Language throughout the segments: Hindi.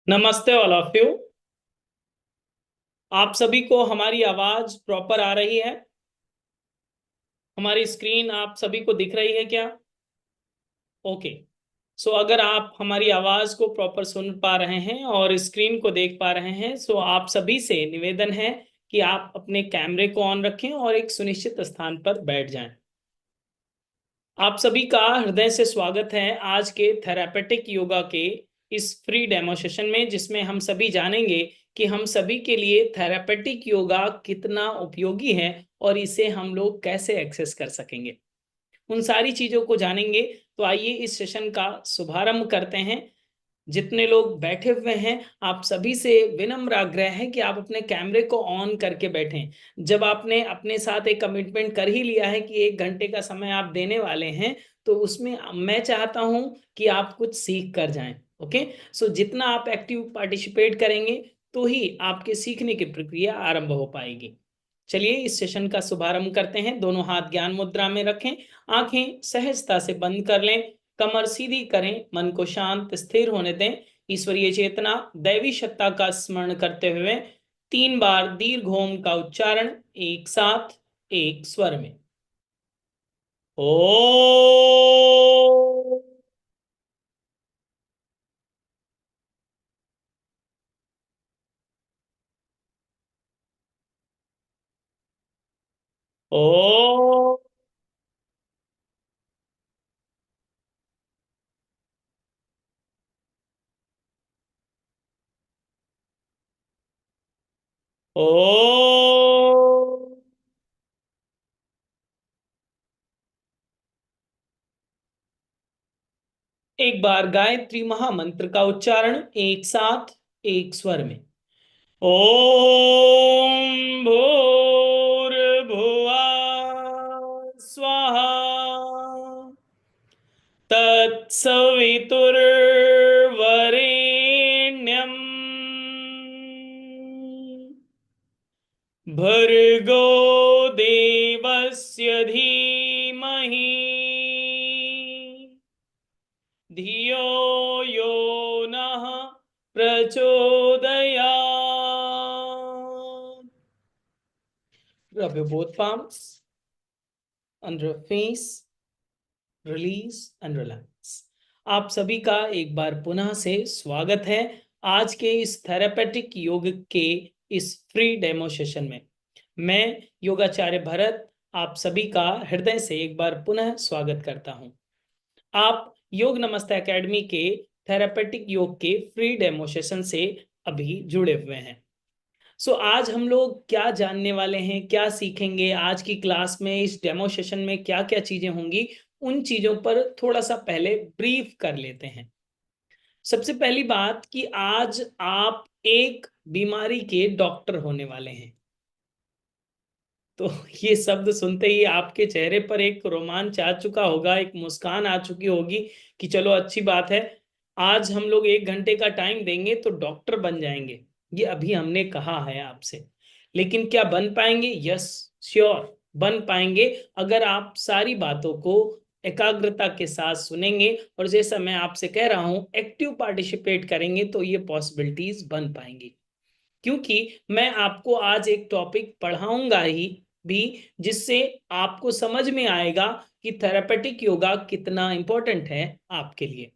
नमस्ते ऑल ऑफ यू। आप सभी को हमारी आवाज प्रॉपर आ रही है? हमारी स्क्रीन आप सभी को दिख रही है क्या? ओके। सो अगर आप हमारी आवाज को प्रॉपर सुन पा रहे हैं और स्क्रीन को देख पा रहे हैं, सो आप सभी से निवेदन है कि आप अपने कैमरे को ऑन रखें और एक सुनिश्चित स्थान पर बैठ जाएं। आप सभी का हृदय से स्वागत है आज के थेरापेटिक योगा के इस फ्री डेमो सेशन में, जिसमें हम सभी जानेंगे कि हम सभी के लिए थेरापेटिक योगा कितना उपयोगी है और इसे हम लोग कैसे एक्सेस कर सकेंगे। उन सारी चीजों को जानेंगे। तो आइए इस सेशन का शुभारंभ करते हैं। जितने लोग बैठे हुए हैं, आप सभी से विनम्र आग्रह है कि आप अपने कैमरे को ऑन करके बैठें। जब आपने अपने साथ एक कमिटमेंट कर ही लिया है कि 1 घंटे का समय आप देने वाले हैं, तो उसमें मैं चाहता हूं कि आप कुछ सीख कर जाएं। ओके। सो जितना आप एक्टिव पार्टिसिपेट करेंगे, तो ही आपके सीखने की प्रक्रिया आरंभ हो पाएगी। चलिए इस सेशन का शुभारंभ करते हैं। दोनों हाथ ज्ञान मुद्रा में रखें, आंखें सहजता से बंद कर लें, कमर सीधी करें, मन को शांत स्थिर होने दें। ईश्वरीय चेतना, दैवी सत्ता का स्मरण करते हुए 3 बार दीर्घ ओम का उच्चारण एक साथ, एक स्वर में। ओ। ओ। ओ। एक बार गायत्री महामंत्र का उच्चारण एक साथ, एक स्वर में। ओम भूर्भुवः स्वाहा तत्सवितुर्वरेण्यम् भर्गो देवस्य धीमहि धियो यो नः प्रचोदयात्। Rub your both palms under your face, release and relax। आप सभी का एक बार पुनः से स्वागत है आज के इस थेरापेटिक योग के इस फ्री डेमो सेशन में। मैं योगाचार्य भरत आप सभी का हृदय से एक बार पुनः स्वागत करता हूं। आप योग नमस्ते एकेडमी के थेरापेटिक योग के फ्री डेमो सेशन से अभी जुड़े हुए हैं। सो आज हम लोग क्या जानने वाले हैं, क्या सीखेंगे आज की क्लास में, इस डेमो सेशन में क्या क्या चीजें होंगी, उन चीजों पर थोड़ा सा पहले ब्रीफ कर लेते हैं। सबसे पहली बात कि आज आप एक बीमारी के डॉक्टर होने वाले हैं। तो ये शब्द सुनते ही आपके चेहरे पर एक रोमांच आ चुका होगा, एक मुस्कान आ चुकी होगी कि चलो अच्छी बात है, आज हम लोग 1 घंटे का टाइम देंगे तो डॉक्टर बन जाएंगे। ये अभी हमने कहा है आपसे, लेकिन क्या बन पाएंगे? यस, श्योर बन पाएंगे, अगर आप सारी बातों को एकाग्रता के साथ सुनेंगे और जैसा मैं आपसे कह रहा हूं एक्टिव पार्टिसिपेट करेंगे, तो ये पॉसिबिलिटीज बन पाएंगी। क्योंकि मैं आपको आज एक टॉपिक पढ़ाऊंगा ही भी, जिससे आपको समझ में आएगा कि थेरापेटिक योगा कितना इंपॉर्टेंट है आपके लिए,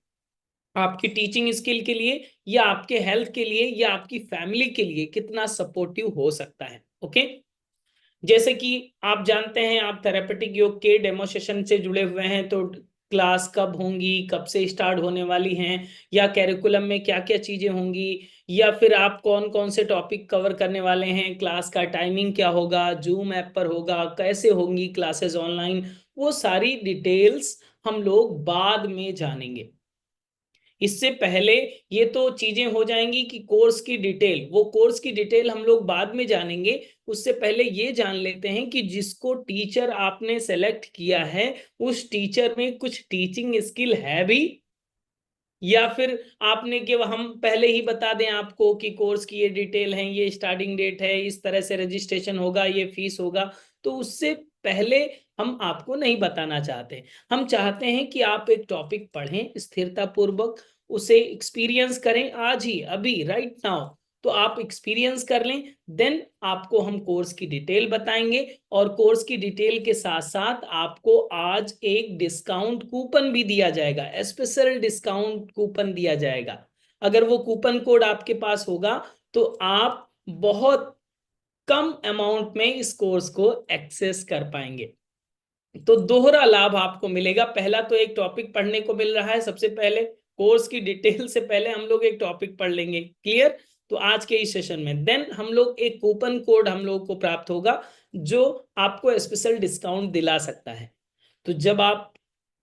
आपकी टीचिंग स्किल के लिए, या आपके हेल्थ के लिए, या आपकी फैमिली के लिए कितना सपोर्टिव हो सकता है। ओके। जैसे कि आप जानते हैं, आप थेरापेटिक योग के डेमोस्ट्रेशन से जुड़े हुए हैं, तो क्लास कब होंगी, कब से स्टार्ट होने वाली हैं, या कैरिकुलम में क्या क्या चीजें होंगी, या फिर आप कौन कौन से टॉपिक कवर करने वाले हैं, क्लास का टाइमिंग क्या होगा, जूम ऐप पर होगा, कैसे होंगी क्लासेस ऑनलाइन, वो सारी डिटेल्स हम लोग बाद में जानेंगे। इससे पहले ये तो चीजें हो जाएंगी कि कोर्स की डिटेल, वो कोर्स की डिटेल हम लोग बाद में जानेंगे। उससे पहले ये जान लेते हैं कि जिसको टीचर आपने सेलेक्ट किया है, उस टीचर में कुछ टीचिंग स्किल है भी, या फिर आपने कि हम पहले ही बता दें आपको कि कोर्स की ये डिटेल है, ये स्टार्टिंग डेट है, इस तरह से रजिस्ट्रेशन होगा, ये फीस होगा। तो उससे पहले हम आपको नहीं बताना चाहते। हम चाहते हैं कि आप एक टॉपिक पढ़ें स्थिरता पूर्वक, उसे एक्सपीरियंस करें आज ही, अभी, राइट नाउ। तो आप एक्सपीरियंस कर लें, देन आपको हम कोर्स की डिटेल बताएंगे, और कोर्स की डिटेल के साथ साथ आपको आज एक डिस्काउंट कूपन भी दिया जाएगा, स्पेशल डिस्काउंट कूपन दिया जाएगा। अगर वो कूपन कोड आपके पास होगा तो आप बहुत कम अमाउंट में इस कोर्स को एक्सेस कर पाएंगे। तो दोहरा लाभ आपको मिलेगा। पहला तो एक टॉपिक पढ़ने को मिल रहा है, सबसे पहले कोर्स की डिटेल से पहले हम लोग एक टॉपिक पढ़ लेंगे, क्लियर। तो आज के इस सेशन में देन हम लोग एक कूपन कोड हम लोग को प्राप्त होगा जो आपको स्पेशल डिस्काउंट दिला सकता है। तो जब आप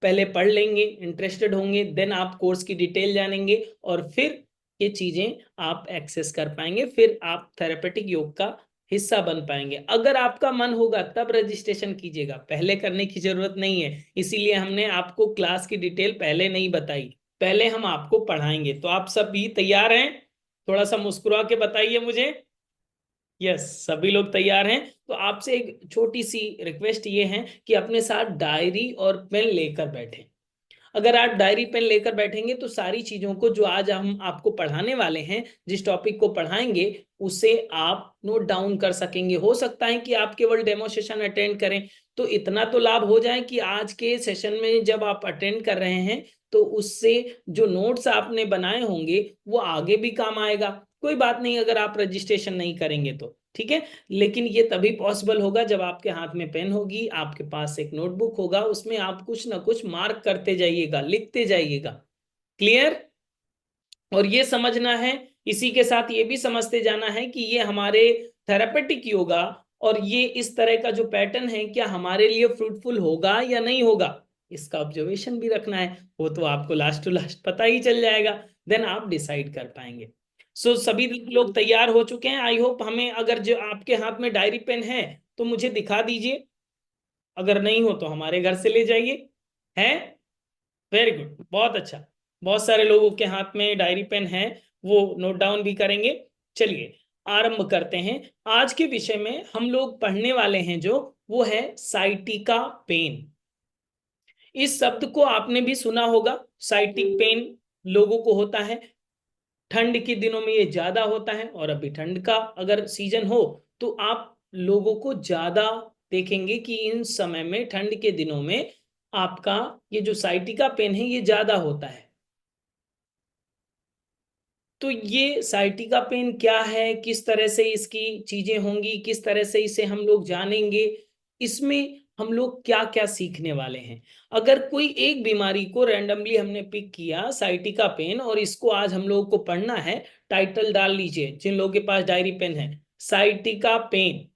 पहले पढ़ लेंगे, इंटरेस्टेड होंगे, देन आप कोर्स की डिटेल जानेंगे और फिर ये चीजें आप एक्सेस कर पाएंगे, फिर आप थेरेपेटिक योग का हिस्सा बन पाएंगे। अगर आपका मन होगा तब रजिस्ट्रेशन कीजिएगा, पहले करने की जरूरत नहीं है। इसीलिए हमने आपको क्लास की डिटेल पहले नहीं बताई, पहले हम आपको पढ़ाएंगे। तो आप सब भी तैयार हैं? थोड़ा सा मुस्कुरा के बताइए मुझे। यस, सभी लोग तैयार हैं। तो आपसे एक छोटी सी रिक्वेस्ट ये है कि अपने साथ डायरी और पेन लेकर बैठें। अगर आप डायरी पेन लेकर बैठेंगे तो सारी चीजों को जो आज हम आपको पढ़ाने वाले हैं, जिस टॉपिक को पढ़ाएंगे, उसे आप नोट डाउन कर सकेंगे। हो सकता है कि आप केवल डेमो सेशन अटेंड करें, तो इतना तो लाभ हो जाए कि आज के सेशन में जब आप अटेंड कर रहे हैं तो उससे जो नोट्स आपने बनाए होंगे वो आगे भी काम आएगा। कोई बात नहीं अगर आप रजिस्ट्रेशन नहीं करेंगे तो, ठीक है। लेकिन ये तभी पॉसिबल होगा जब आपके हाथ में पेन होगी, आपके पास एक नोटबुक होगा, उसमें आप कुछ ना कुछ मार्क करते जाइएगा, लिखते जाइएगा, क्लियर। और ये समझना है, इसी के साथ ये भी समझते जाना है कि ये हमारे थेरापेटिक योगा और ये इस तरह का जो पैटर्न है क्या हमारे लिए फ्रूटफुल होगा या नहीं होगा, इसका ऑब्जर्वेशन भी रखना है। वो तो आपको लास्ट टू लास्ट पता ही चल जाएगा, देन आप डिसाइड कर पाएंगे। सभी लोग तैयार हो चुके हैं आई होप। हमें अगर जो आपके हाथ में डायरी पेन है तो मुझे दिखा दीजिए, अगर नहीं हो तो हमारे घर से ले जाइए। है, वेरी गुड, बहुत अच्छा। बहुत सारे लोगों के हाथ में डायरी पेन है, वो नोट डाउन भी करेंगे। चलिए आरंभ करते हैं। आज के विषय में हम लोग पढ़ने वाले हैं जो वो है साइटिका पेन। इस शब्द को आपने भी सुना होगा। साइटिक पेन लोगों को होता है, ठंड के दिनों में ये ज्यादा होता है, और अभी ठंड का अगर सीजन हो तो आप लोगों को ज्यादा देखेंगे कि इन समय में ठंड के दिनों में आपका ये जो साइटिका पेन है ये ज्यादा होता है। तो ये साइटिका पेन क्या है, किस तरह से इसकी चीजें होंगी, किस तरह से इसे हम लोग जानेंगे, इसमें हम लोग क्या क्या सीखने वाले हैं। अगर कोई एक बीमारी को रैंडमली हमने पिक किया साइटिका पेन और इसको आज हम लोगों को पढ़ना है, टाइटल डाल लीजिए जिन लोगों के पास डायरी पेन है, साइटिका पेन।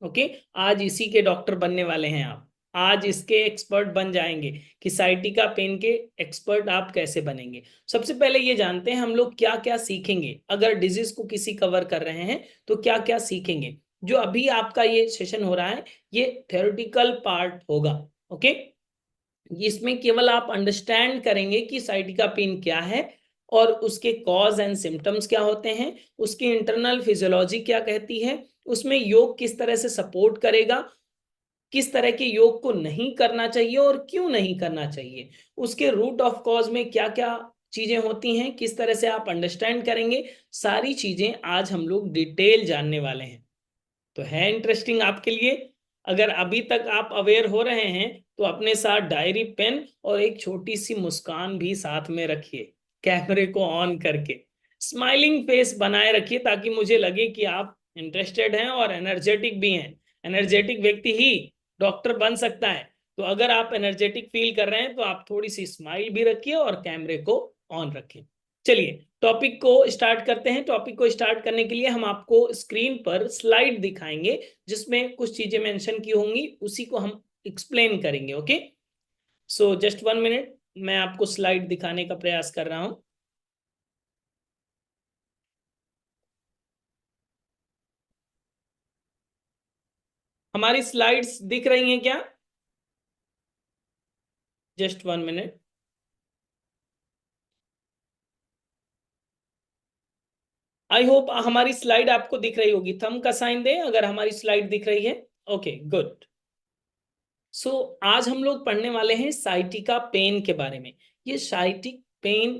ओके, आज इसी के डॉक्टर बनने वाले हैं आप, आज इसके एक्सपर्ट बन जाएंगे कि साइटिका पेन के एक्सपर्ट आप कैसे बनेंगे। सबसे पहले ये जानते हैं हम लोग क्या क्या सीखेंगे, अगर डिजीज को किसी कवर कर रहे हैं तो क्या क्या सीखेंगे। जो अभी आपका ये सेशन हो रहा है ये थ्योरेटिकल पार्ट होगा, ओके। इसमें केवल आप अंडरस्टैंड करेंगे कि साइटिका पेन क्या है और उसके कॉज एंड सिम्टम्स क्या होते हैं, उसकी इंटरनल फिजियोलॉजी क्या कहती है, उसमें योग किस तरह से सपोर्ट करेगा, किस तरह के योग को नहीं करना चाहिए और क्यों नहीं करना चाहिए, उसके रूट ऑफ कॉज में क्या क्या चीजें होती हैं, किस तरह से आप अंडरस्टैंड करेंगे। सारी चीजें आज हम लोग डिटेल जानने वाले हैं। तो है इंटरेस्टिंग आपके लिए। अगर अभी तक आप अवेयर हो रहे हैं तो अपने साथ डायरी पेन और एक छोटी सी मुस्कान भी साथ में रखिए, कैमरे को ऑन करके स्माइलिंग फेस बनाए रखिए ताकि मुझे लगे कि आप इंटरेस्टेड हैं और एनर्जेटिक भी हैं। एनर्जेटिक व्यक्ति ही डॉक्टर बन सकता है। तो अगर आप एनर्जेटिक फील कर रहे हैं तो आप थोड़ी सी स्माइल भी रखिए और कैमरे को ऑन रखें। चलिए टॉपिक को स्टार्ट करते हैं। टॉपिक को स्टार्ट करने के लिए हम आपको स्क्रीन पर स्लाइड दिखाएंगे जिसमें कुछ चीजें मेंशन की होंगी, उसी को हम एक्सप्लेन करेंगे, ओके। सो जस्ट 1 मिनट, मैं आपको स्लाइड दिखाने का प्रयास कर रहा हूं। हमारी स्लाइड्स दिख रही हैं क्या? Just 1 minute. आई होप हमारी स्लाइड आपको दिख रही होगी, थंब का साइन दें अगर हमारी स्लाइड दिख रही है। Okay good. आज हम लोग पढ़ने वाले हैं साइटिका पेन के बारे में। ये साइटिक पेन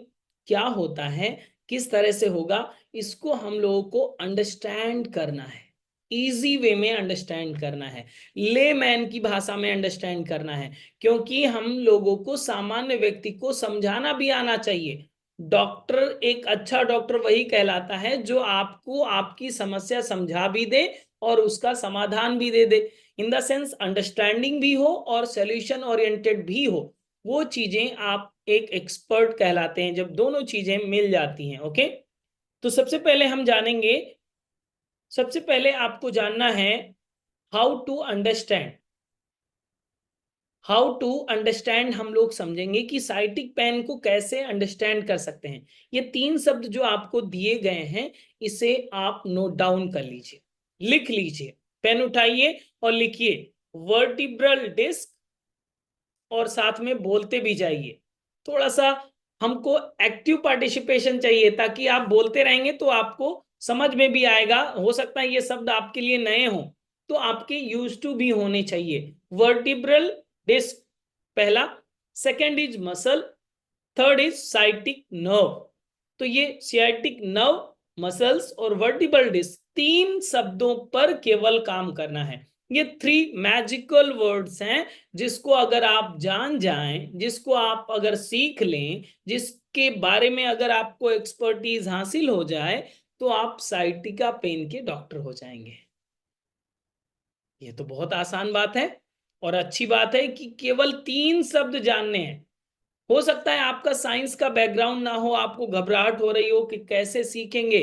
क्या होता है, किस तरह से होगा, इसको हम लोगों को अंडरस्टैंड करना है, इजी वे में अंडरस्टैंड करना है, लेमैन की भाषा में अंडरस्टैंड करना है, क्योंकि हम लोगों को सामान्य व्यक्ति को समझाना भी आना चाहिए। डॉक्टर, एक अच्छा डॉक्टर वही कहलाता है जो आपको आपकी समस्या समझा भी दे और उसका समाधान भी दे दे। इन द सेंस अंडरस्टैंडिंग भी हो और सॉल्यूशन ओरिएंटेड भी हो, वो चीजें आप एक एक्सपर्ट कहलाते हैं जब दोनों चीजें मिल जाती हैं। ओके, तो सबसे पहले हम जानेंगे, सबसे पहले आपको जानना है how to understand. How to understand हम लोग समझेंगे कि साइटिक पेन को कैसे अंडरस्टैंड कर सकते हैं। ये 3 शब्द जो आपको दिए गए हैं, इसे आप नोट डाउन कर लीजिए, लिख लीजिए, पेन उठाइए और लिखिए वर्टिब्रल डिस्क, और साथ में बोलते भी जाइए। थोड़ा सा हमको एक्टिव पार्टिसिपेशन चाहिए, ताकि आप बोलते रहेंगे तो आपको समझ में भी आएगा। हो सकता है ये शब्द आपके लिए नए हों, तो आपके यूज टू भी होने चाहिए। वर्टिब्रल डिस्क पहला, second is muscle, third is sciatic nerve. तो ये सियाटिक नर्व, मसल्स और वर्टिब्रल डिस्क, 3 शब्दों पर केवल काम करना है। ये 3 मैजिकल वर्ड्स हैं, जिसको अगर आप जान जाएं, जिसको आप अगर सीख लें, जिसके बारे में अगर आपको एक्सपर्टीज हासिल हो जाए, तो आप साइटिका पेन के डॉक्टर हो जाएंगे। ये तो बहुत आसान बात है और अच्छी बात है कि केवल 3 शब्द जानने हैं। हो सकता है आपका साइंस का बैकग्राउंड ना हो, आपको घबराहट हो रही हो कि कैसे सीखेंगे।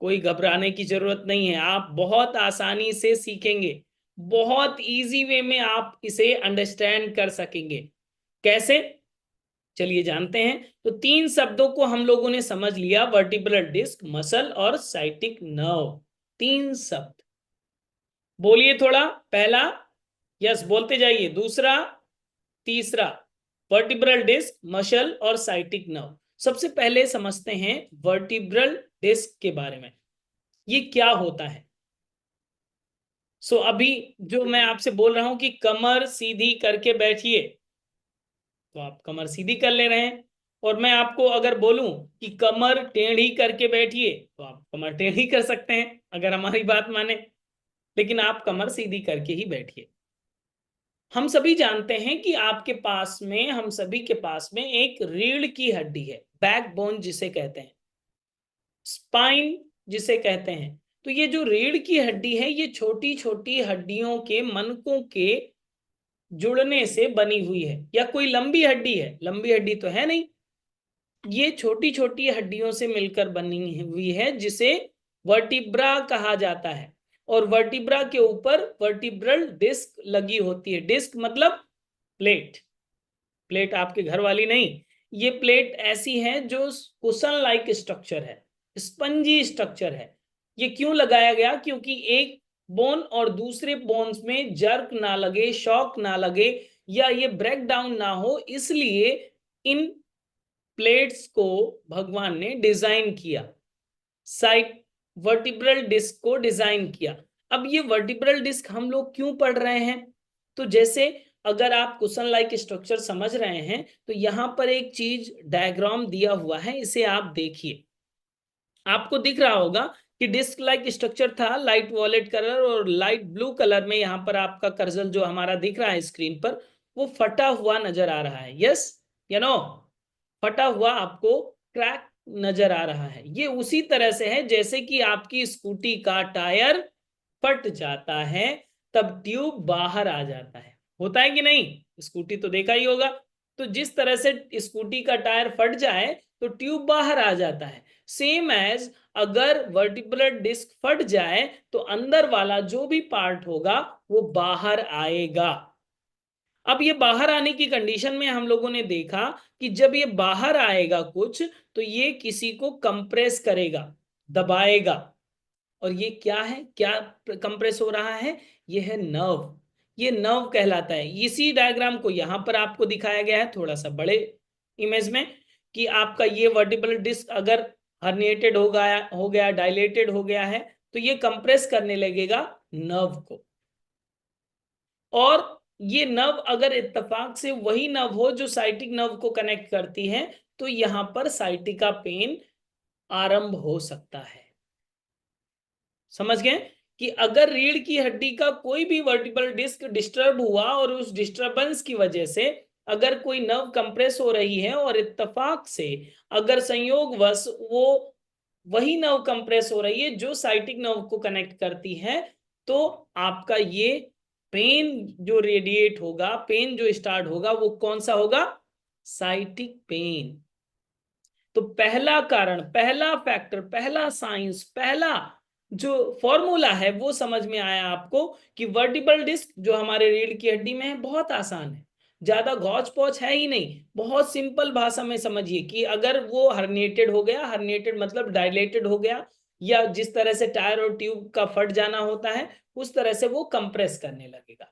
कोई घबराने की जरूरत नहीं है, आप बहुत आसानी से सीखेंगे, बहुत इजी वे में आप इसे अंडरस्टैंड कर सकेंगे। कैसे, चलिए जानते हैं। तो 3 शब्दों को हम लोगों ने समझ लिया, वर्टिब्रल डिस्क, मसल और साइटिक नर्व। 3 शब्द बोलिए थोड़ा। पहला, यस बोलते जाइए। दूसरा, तीसरा, वर्टिब्रल डिस्क, मसल और साइटिक नर्व। सबसे पहले समझते हैं वर्टिब्रल डिस्क के बारे में, ये क्या होता है। अभी जो मैं आपसे बोल रहा हूं कि कमर सीधी करके बैठिए, तो आप कमर सीधी कर ले रहे हैं। और मैं आपको अगर बोलूं कि कमर टेढ़ी करके बैठिए, तो आप कमर टेढ़ी कर सकते हैं अगर हमारी बात माने, लेकिन आप कमर सीधी करके ही बैठिए। हम सभी जानते हैं कि आपके पास में, हम सभी के पास में एक रीढ़ की हड्डी है, बैकबोन जिसे कहते हैं, स्पाइन जिसे कहते हैं। तो ये जो रीढ़ की हड्डी है, ये छोटी छोटी हड्डियों के मनकों के जुड़ने से बनी हुई है। या कोई लंबी हड्डी है? लंबी हड्डी तो है नहीं, ये छोटी छोटी हड्डियों से मिलकर बनी हुई है, जिसे वर्टिब्रा कहा जाता है। और वर्टिब्रा के ऊपर वर्टिब्रल डिस्क लगी होती है। डिस्क मतलब प्लेट, प्लेट आपके घर वाली नहीं, ये प्लेट ऐसी है जो कुशन लाइक स्ट्रक्चर है, स्पंजी स्ट्रक्चर है। ये क्यों लगाया गया? क्योंकि एक बोन और दूसरे बोन्स में जर्क ना लगे, शॉक ना लगे, या ये ब्रेक डाउन ना हो, इसलिए इन प्लेट्स को भगवान ने डिजाइन किया, साइट वर्टिब्रल डिस्क को डिजाइन किया। अब ये वर्टिब्रल डिस्क हम लोग क्यों पढ़ रहे हैं? तो जैसे अगर आप कुशन लाइक स्ट्रक्चर समझ रहे हैं, तो यहां पर एक चीज डायग्राम दिया हुआ है, इसे आप देखिए। आपको दिख रहा होगा कि डिस्क लाइक स्ट्रक्चर था, लाइट वॉलेट कलर और लाइट ब्लू कलर में। यहां पर आपका कर्सर जो हमारा दिख रहा है स्क्रीन पर, वो फटा हुआ नजर आ रहा है। यस या नो? फटा हुआ आपको क्रैक नजर आ रहा है। ये उसी तरह से है जैसे कि आपकी स्कूटी का टायर फट जाता है, तब ट्यूब बाहर आ जाता है। होता है कि नहीं? स्कूटी तो देखा ही होगा। तो जिस तरह से स्कूटी का टायर फट जाए तो ट्यूब बाहर आ जाता है, सेम एज अगर वर्टिब्रल डिस्क फट जाए तो अंदर वाला जो भी पार्ट होगा वो बाहर आएगा। अब ये बाहर आने की कंडीशन में हम लोगों ने देखा कि जब ये बाहर आएगा कुछ, तो ये किसी को कंप्रेस करेगा, दबाएगा। और ये क्या है, क्या कंप्रेस हो रहा है? ये है नर्व, ये नर्व कहलाता है। इसी डायग्राम को यहां पर आपको दिखाया गया है थोड़ा सा बड़े इमेज में, कि आपका ये वर्टिब्रल डिस्क अगर हर्निएटेड हो गया, डायलेटेड हो गया है, तो ये कंप्रेस करने लगेगा नर्व को। और ये नर्व अगर इत्तेफाक से वही नर्व हो जो साइटिक नर्व को कनेक्ट करती है, तो यहां पर साइटिका पेन आरंभ हो सकता है। समझ गए कि अगर रीढ़ की हड्डी का कोई भी वर्टिब्रल डिस्क डिस्टर्ब हुआ और उस डिस्टरबेंस की वजह से अगर कोई नर्व कंप्रेस हो रही है और इत्तेफाक से अगर संयोगवश वो वही नर्व कंप्रेस हो रही है जो साइटिक नर्व को कनेक्ट करती है, तो आपका ये पेन जो रेडिएट होगा, पेन जो स्टार्ट होगा, वो कौन सा होगा? Sciatic pen. तो पहला कारण, पहला फैक्टर, पहला साइंस, पहला जो फॉर्मूला है वो समझ में आया आपको कि वर्टिब्रल डिस्क जो हमारे रीढ़ की हड्डी में है बहुत आसान है, ज्यादा गौच पौच है ही नहीं। बहुत सिंपल भाषा में समझिए कि अगर वो हर्निएटेड हो गया, हर्निएटेड मतलब डायलेटेड हो गया, या जिस तरह से टायर और ट्यूब का फट जाना होता है उस तरह से वो कंप्रेस करने लगेगा।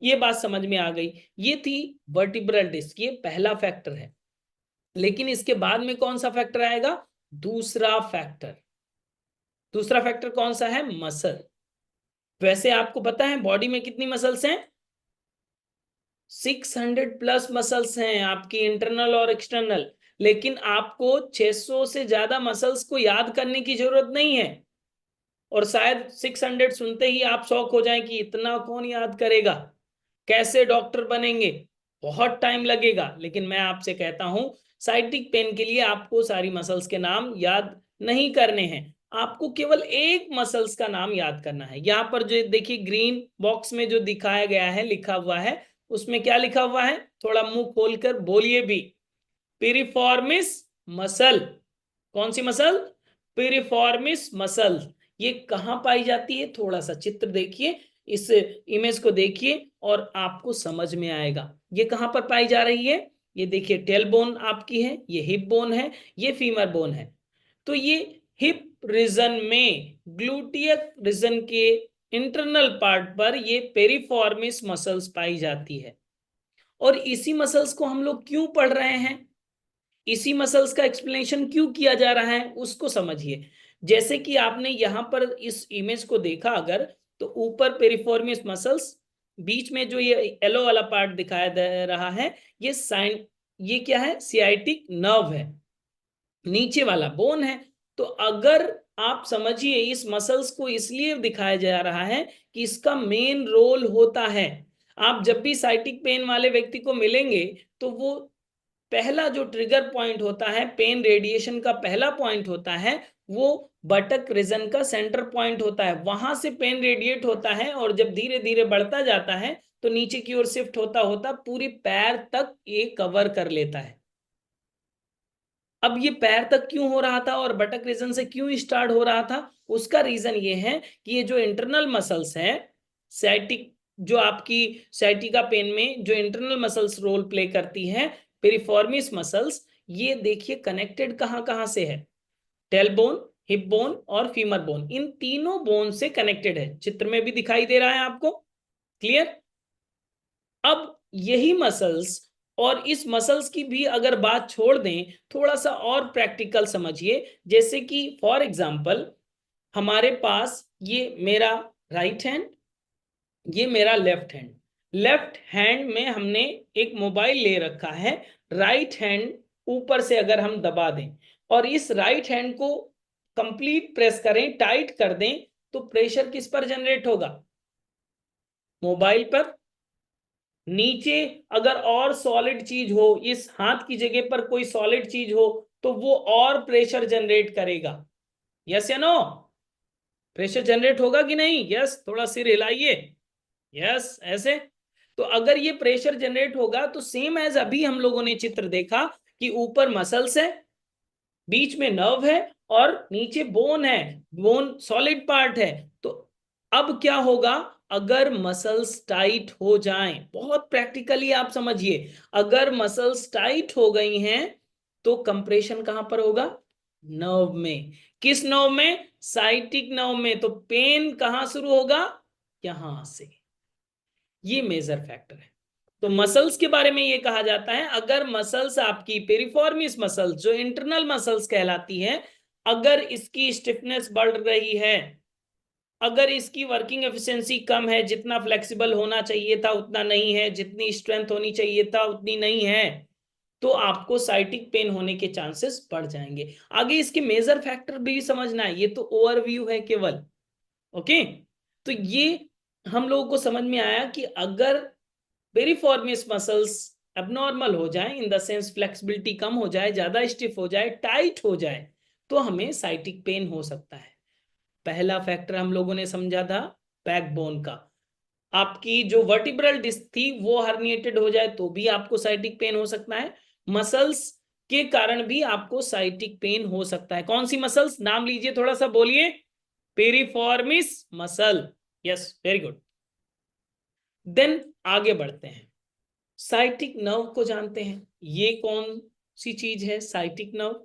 ये बात समझ में आ गई। ये थी वर्टिब्रल डिस्क, ये पहला फैक्टर है। लेकिन इसके बाद में कौन सा फैक्टर आएगा? दूसरा फैक्टर। दूसरा फैक्टर कौन सा है? मसल। वैसे आपको पता है बॉडी में कितनी मसल्स हैं? 600 प्लस मसल्स हैं आपकी, इंटरनल और एक्सटर्नल। लेकिन आपको 600 से ज्यादा मसल्स को याद करने की जरूरत नहीं है। और शायद 600 सुनते ही आप शौक हो जाएं कि इतना कौन याद करेगा, कैसे डॉक्टर बनेंगे, बहुत टाइम लगेगा। लेकिन मैं आपसे कहता हूं साइटिक पेन के लिए आपको सारी मसल्स के नाम याद नहीं करने हैं, आपको केवल एक मसल्स का नाम याद करना है। यहां पर जो देखिए ग्रीन बॉक्स में जो दिखाया गया है, लिखा हुआ है, उसमें क्या लिखा हुआ है? थोड़ा मुंह खोलकर बोलिए भी। Piriformis muscle. कौन सी मसल? Piriformis muscle. ये कहां पाई जाती है? थोड़ा सा चित्र देखिए, इस इमेज को देखिए और आपको समझ में आएगा ये कहां पर पाई जा रही है। ये देखिए टेल बोन आपकी है, ये हिप बोन है, ये फीमर बोन है। तो ये हिप रीजन में, ग्लूटियक रीजन के इंटरनल पार्ट पर ये पेरिफॉर्मिस मसल्स पाई जाती है। और इसी मसल्स को हम लोग क्यों पढ़ रहे हैं, इसी मसल्स का एक्सप्लेनेशन क्यों किया जा रहा है, उसको समझिए। जैसे कि आपने यहां पर इस इमेज को देखा अगर, तो ऊपर पेरिफॉर्मियस मसल्स, बीच में जो ये येलो वाला पार्ट दिखाया दे रहा है, ये साइन, ये क्या है? सियाटिक नर्व है, नीचे वाला बोन है। तो अगर आप समझिए इस मसल्स को इसलिए दिखाया जा रहा है कि इसका मेन रोल होता है। आप जब भी साइटिक पेन वाले व्यक्ति को मिलेंगे तो वो पहला जो ट्रिगर पॉइंट होता है, पेन रेडिएशन का पहला पॉइंट होता है, वो बटक रीजन का सेंटर पॉइंट होता है। वहां से पेन रेडिएट होता है और जब धीरे धीरे बढ़ता जाता है तो नीचे की ओर शिफ्ट होता होता पूरी पैर तक ये कवर कर लेता है। अब ये पैर तक क्यों हो रहा था और बटक रीजन से क्यों स्टार्ट हो रहा था? उसका रीजन ये है कि ये जो इंटरनल मसल्स है, सैटिक, जो आपकी सैटिका पेन में जो इंटरनल मसल्स रोल प्ले करती है, पेरिफॉर्मिस मसल्स, ये देखिए कनेक्टेड कहां कहां से है? टेल बोन, हिप बोन और फीमर बोन, इन तीनों बोन से कनेक्टेड है। चित्र में भी दिखाई दे रहा है आपको, क्लियर? अब यही मसल्स, और इस मसल्स की भी अगर बात छोड़ दें, थोड़ा सा और प्रैक्टिकल समझिए। जैसे कि फॉर एग्जांपल हमारे पास ये मेरा राइट हैंड, ये मेरा लेफ्ट हैंड। लेफ्ट हैंड में हमने एक मोबाइल ले रखा है, राइट हैंड ऊपर से अगर हम दबा दें और इस राइट हैंड को कंप्लीट प्रेस करें, टाइट कर दें, तो प्रेशर किस पर जनरेट होगा? मोबाइल पर। नीचे अगर और सॉलिड चीज हो, इस हाथ की जगह पर कोई सॉलिड चीज हो, तो वो और प्रेशर जनरेट करेगा। यस या नो? प्रेशर जनरेट होगा कि नहीं? यस, थोड़ा सिर हिलाइए। यस, ऐसे। तो अगर ये प्रेशर जनरेट होगा तो सेम एज अभी हम लोगों ने चित्र देखा कि ऊपर मसल्स है, बीच में नर्व है और नीचे बोन है, बोन सॉलिड पार्ट है। तो अब क्या होगा अगर मसल्स टाइट हो जाएं? बहुत प्रैक्टिकली आप समझिए, अगर मसल्स टाइट हो गई हैं तो कंप्रेशन कहां पर होगा? नर्व में। किस नर्व में? साइटिक नर्व में। तो पेन कहां शुरू होगा? यहां से। ये मेजर फैक्टर है। तो मसल्स के बारे में ये कहा जाता है, अगर मसल्स आपकी पेरिफॉर्मिस मसल्स जो इंटरनल मसल्स कहलाती है, अगर इसकी स्टिफनेस बढ़ रही है, अगर इसकी वर्किंग एफिशिएंसी कम है, जितना फ्लेक्सिबल होना चाहिए था उतना नहीं है, जितनी स्ट्रेंथ होनी चाहिए था उतनी नहीं है, तो आपको साइटिक पेन होने के चांसेस बढ़ जाएंगे। आगे इसके मेजर फैक्टर भी समझना है, ये तो ओवरव्यू है केवल। ओके, तो ये हम लोगों को समझ में आया कि अगर पेरिफॉर्मियस मसल्स एबनॉर्मल हो जाए, इन द सेंस फ्लेक्सिबिलिटी कम हो जाए, ज्यादा स्टिफ हो जाए, टाइट हो जाए, तो हमें साइटिक पेन हो सकता है। पहला फैक्टर हम लोगों ने समझा था बैकबोन का। आपकी जो वर्टिब्रल डिस्क थी वो हर्निएटेड हो जाए तो भी आपको साइटिक पेन हो सकता है। मसल्स के कारण भी आपको साइटिक पेन हो सकता है। कौन सी मसल्स, नाम लीजिए, थोड़ा सा बोलिए। Piriformis muscle, yes, very good. Then आगे बढ़ते हैं, साइटिक नर्व को जानते हैं। ये कौन सी चीज है साइटिक नर्व?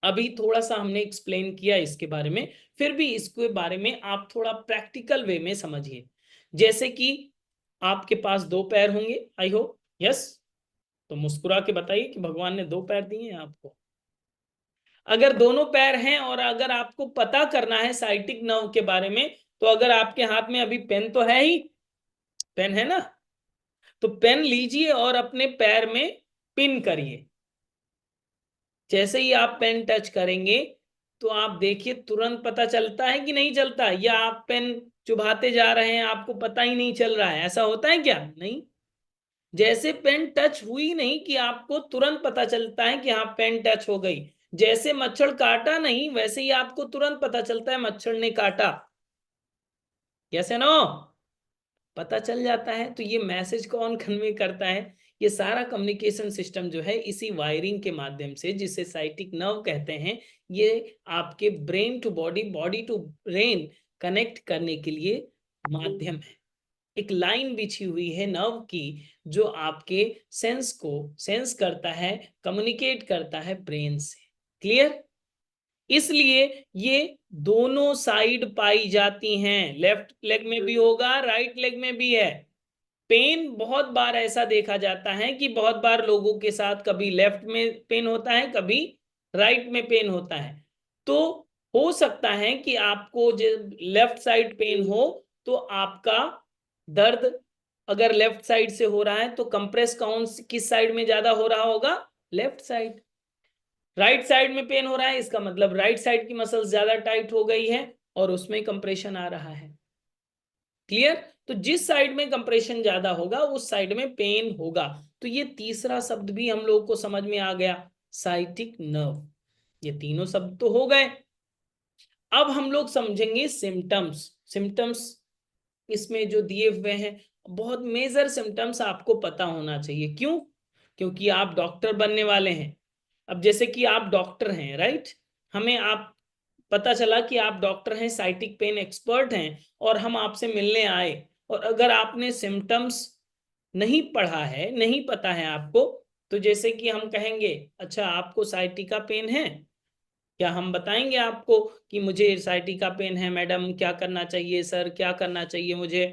अभी थोड़ा सा हमने एक्सप्लेन किया इसके बारे में, फिर भी इसके बारे में आप थोड़ा प्रैक्टिकल वे में समझिए। जैसे कि आपके पास दो पैर होंगे, आई होप, यस। तो मुस्कुरा के बताइए कि भगवान ने दो पैर दिए हैं आपको। अगर दोनों पैर हैं और अगर आपको पता करना है साइटिक नर्व के बारे में, तो अगर आपके हाथ में अभी पेन तो है ही, पेन है ना, तो पेन लीजिए और अपने पैर में पिन करिए। जैसे ही आप पेन टच करेंगे तो आप देखिए तुरंत पता चलता है कि नहीं चलता, या आप पेन चुभाते जा रहे हैं, आपको पता ही नहीं चल रहा है, ऐसा होता है क्या? नहीं। जैसे पेन टच हुई नहीं कि आपको तुरंत पता चलता है कि हाँ पेन टच हो गई। जैसे मच्छर काटा नहीं, वैसे ही आपको तुरंत पता चलता है मच्छर ने काटा। यस नो, पता चल जाता है। तो ये मैसेज कौन कन्वे करता है? ये सारा कम्युनिकेशन सिस्टम जो है इसी वायरिंग के माध्यम से, जिसे साइटिक नर्व कहते हैं, ये आपके brain to body, body to brain connect करने के लिए माध्यम है। एक लाइन बिछी हुई है नर्व की जो आपके सेंस को सेंस करता है, कम्युनिकेट करता है ब्रेन से। क्लियर? इसलिए ये दोनों साइड पाई जाती हैं, लेफ्ट लेग में भी होगा, राइट लेग में भी है। पेन बहुत बार ऐसा देखा जाता है कि बहुत बार लोगों के साथ कभी लेफ्ट में पेन होता है, कभी राइट में पेन होता है। तो हो सकता है कि आपको जब लेफ्ट साइड पेन हो तो आपका दर्द अगर लेफ्ट साइड से हो रहा है तो कंप्रेस कौन किस साइड में ज्यादा हो रहा होगा? Left side. राइट साइड में पेन हो रहा है, इसका मतलब राइट साइड की मसल ज्यादा टाइट हो गई है और उसमें कंप्रेशन आ रहा है। क्लियर? तो जिस साइड में कंप्रेशन ज्यादा होगा उस साइड में पेन होगा। तो ये तीसरा शब्द भी हम लोग को समझ में आ गया, साइटिक नर्व। ये तीनों शब्द तो हो गए। अब हम लोग समझेंगे सिम्टम्स। सिम्टम्स इसमें जो दिए हुए हैं, बहुत मेजर सिम्टम्स आपको पता होना चाहिए। क्यों? क्योंकि आप डॉक्टर बनने वाले हैं। अब जैसे कि आप डॉक्टर हैं, राइट, हमें आप पता चला कि आप डॉक्टर हैं, साइटिक पेन एक्सपर्ट हैं, और हम आपसे मिलने आए, और अगर आपने सिम्टम्स नहीं पढ़ा है, नहीं पता है आपको, तो जैसे कि हम कहेंगे अच्छा आपको साइटिका पेन है, क्या हम बताएंगे आपको कि मुझे साइटिका पेन है मैडम, क्या करना चाहिए सर, क्या करना चाहिए मुझे?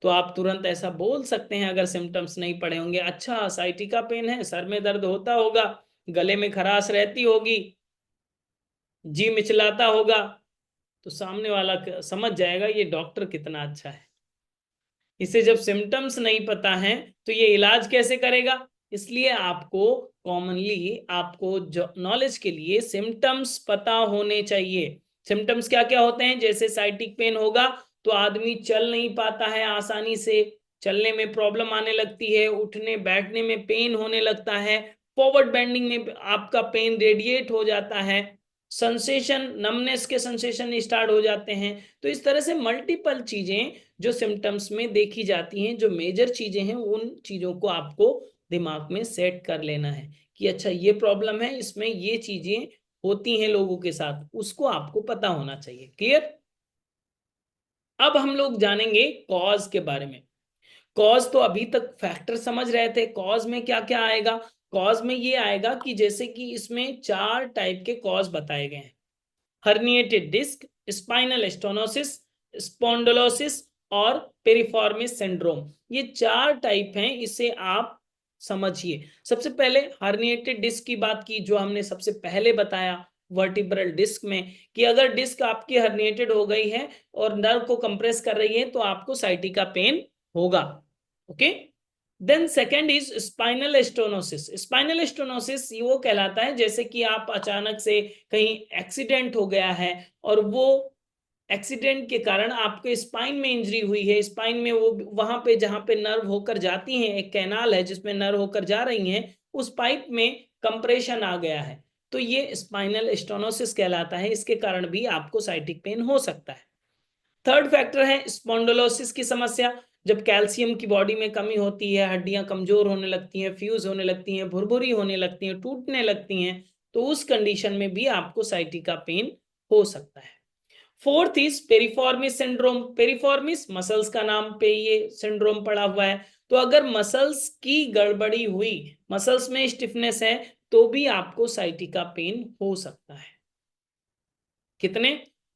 तो आप तुरंत ऐसा बोल सकते हैं अगर सिम्टम्स नहीं पढ़े होंगे, अच्छा साइटिका पेन है, सर में दर्द होता होगा, गले में खराश रहती होगी, जी मिचलाता होगा, तो सामने वाला समझ जाएगा ये डॉक्टर कितना अच्छा है। इसे जब सिम्टम्स नहीं पता है तो ये इलाज कैसे करेगा? इसलिए आपको कॉमनली, आपको नॉलेज के लिए सिम्टम्स पता होने चाहिए। सिम्टम्स क्या क्या होते हैं? जैसे साइटिक पेन होगा तो आदमी चल नहीं पाता है आसानी से, चलने में प्रॉब्लम आने लगती है, उठने बैठने में पेन होने लगता है, फॉरवर्ड बेंडिंग में आपका पेन रेडिएट हो जाता है, सेंसेशन, नमनेस के सेंसेशन स्टार्ट हो जाते हैं। तो इस तरह से मल्टीपल चीजें जो सिम्टम्स में देखी जाती हैं, जो मेजर चीजें हैं, उन चीजों को आपको दिमाग में सेट कर लेना है कि अच्छा ये प्रॉब्लम है, इसमें ये चीजें होती हैं लोगों के साथ, उसको आपको पता होना चाहिए। क्लियर? अब हम लोग जानेंगे कॉज के बारे में। कॉज तो अभी तक फैक्टर समझ रहे थे, कॉज में क्या क्या आएगा? कॉज में ये आएगा कि जैसे कि इसमें 4 टाइप के कॉज बताए गए हैं, herniated disc, spinal stenosis, spondylosis और पेरिफॉर्मिस सिंड्रोम। ये 4 टाइप हैं, इसे आप समझिए। सबसे पहले हर्निएटेड डिस्क की बात की, जो हमने सबसे पहले बताया वर्टिब्रल डिस्क में, कि अगर डिस्क आपकी हर्निएटेड हो गई है और नर्व को कंप्रेस कर रही है तो आपको साइटिका पेन होगा। Okay, then second is spinal stenosis. Spinal stenosis वो कहलाता है जैसे कि आप अचानक से कहीं एक्सीडेंट हो गया है और वो एक्सीडेंट के कारण आपके स्पाइन में इंजरी हुई है, स्पाइन में वो वहां पे जहां पे नर्व होकर जाती हैं, एक कैनाल है जिसमें नर्व होकर जा रही हैं, उस पाइप में कंप्रेशन आ गया है, तो ये स्पाइनल स्टोनोसिस कहलाता है। इसके कारण भी आपको साइटिक पेन हो सकता है। थर्ड फैक्टर है स्पॉन्डिलोसिस की समस्या। जब कैल्शियम की बॉडी में कमी होती है, हड्डियां कमजोर होने लगती हैं, फ्यूज होने लगती हैं, भुरभुरी होने लगती हैं, टूटने लगती हैं, तो उस कंडीशन में भी आपको साइटिका पेन हो सकता है। Fourth is पेरिफॉर्मिस syndrome. पेरिफॉर्मिस मसल्स का नाम पे ये सिंड्रोम पड़ा हुआ है। तो अगर मसल्स की गड़बड़ी हुई, मसल्स में स्टिफनेस है, तो भी आपको साइटिका पेन हो सकता है। कितने?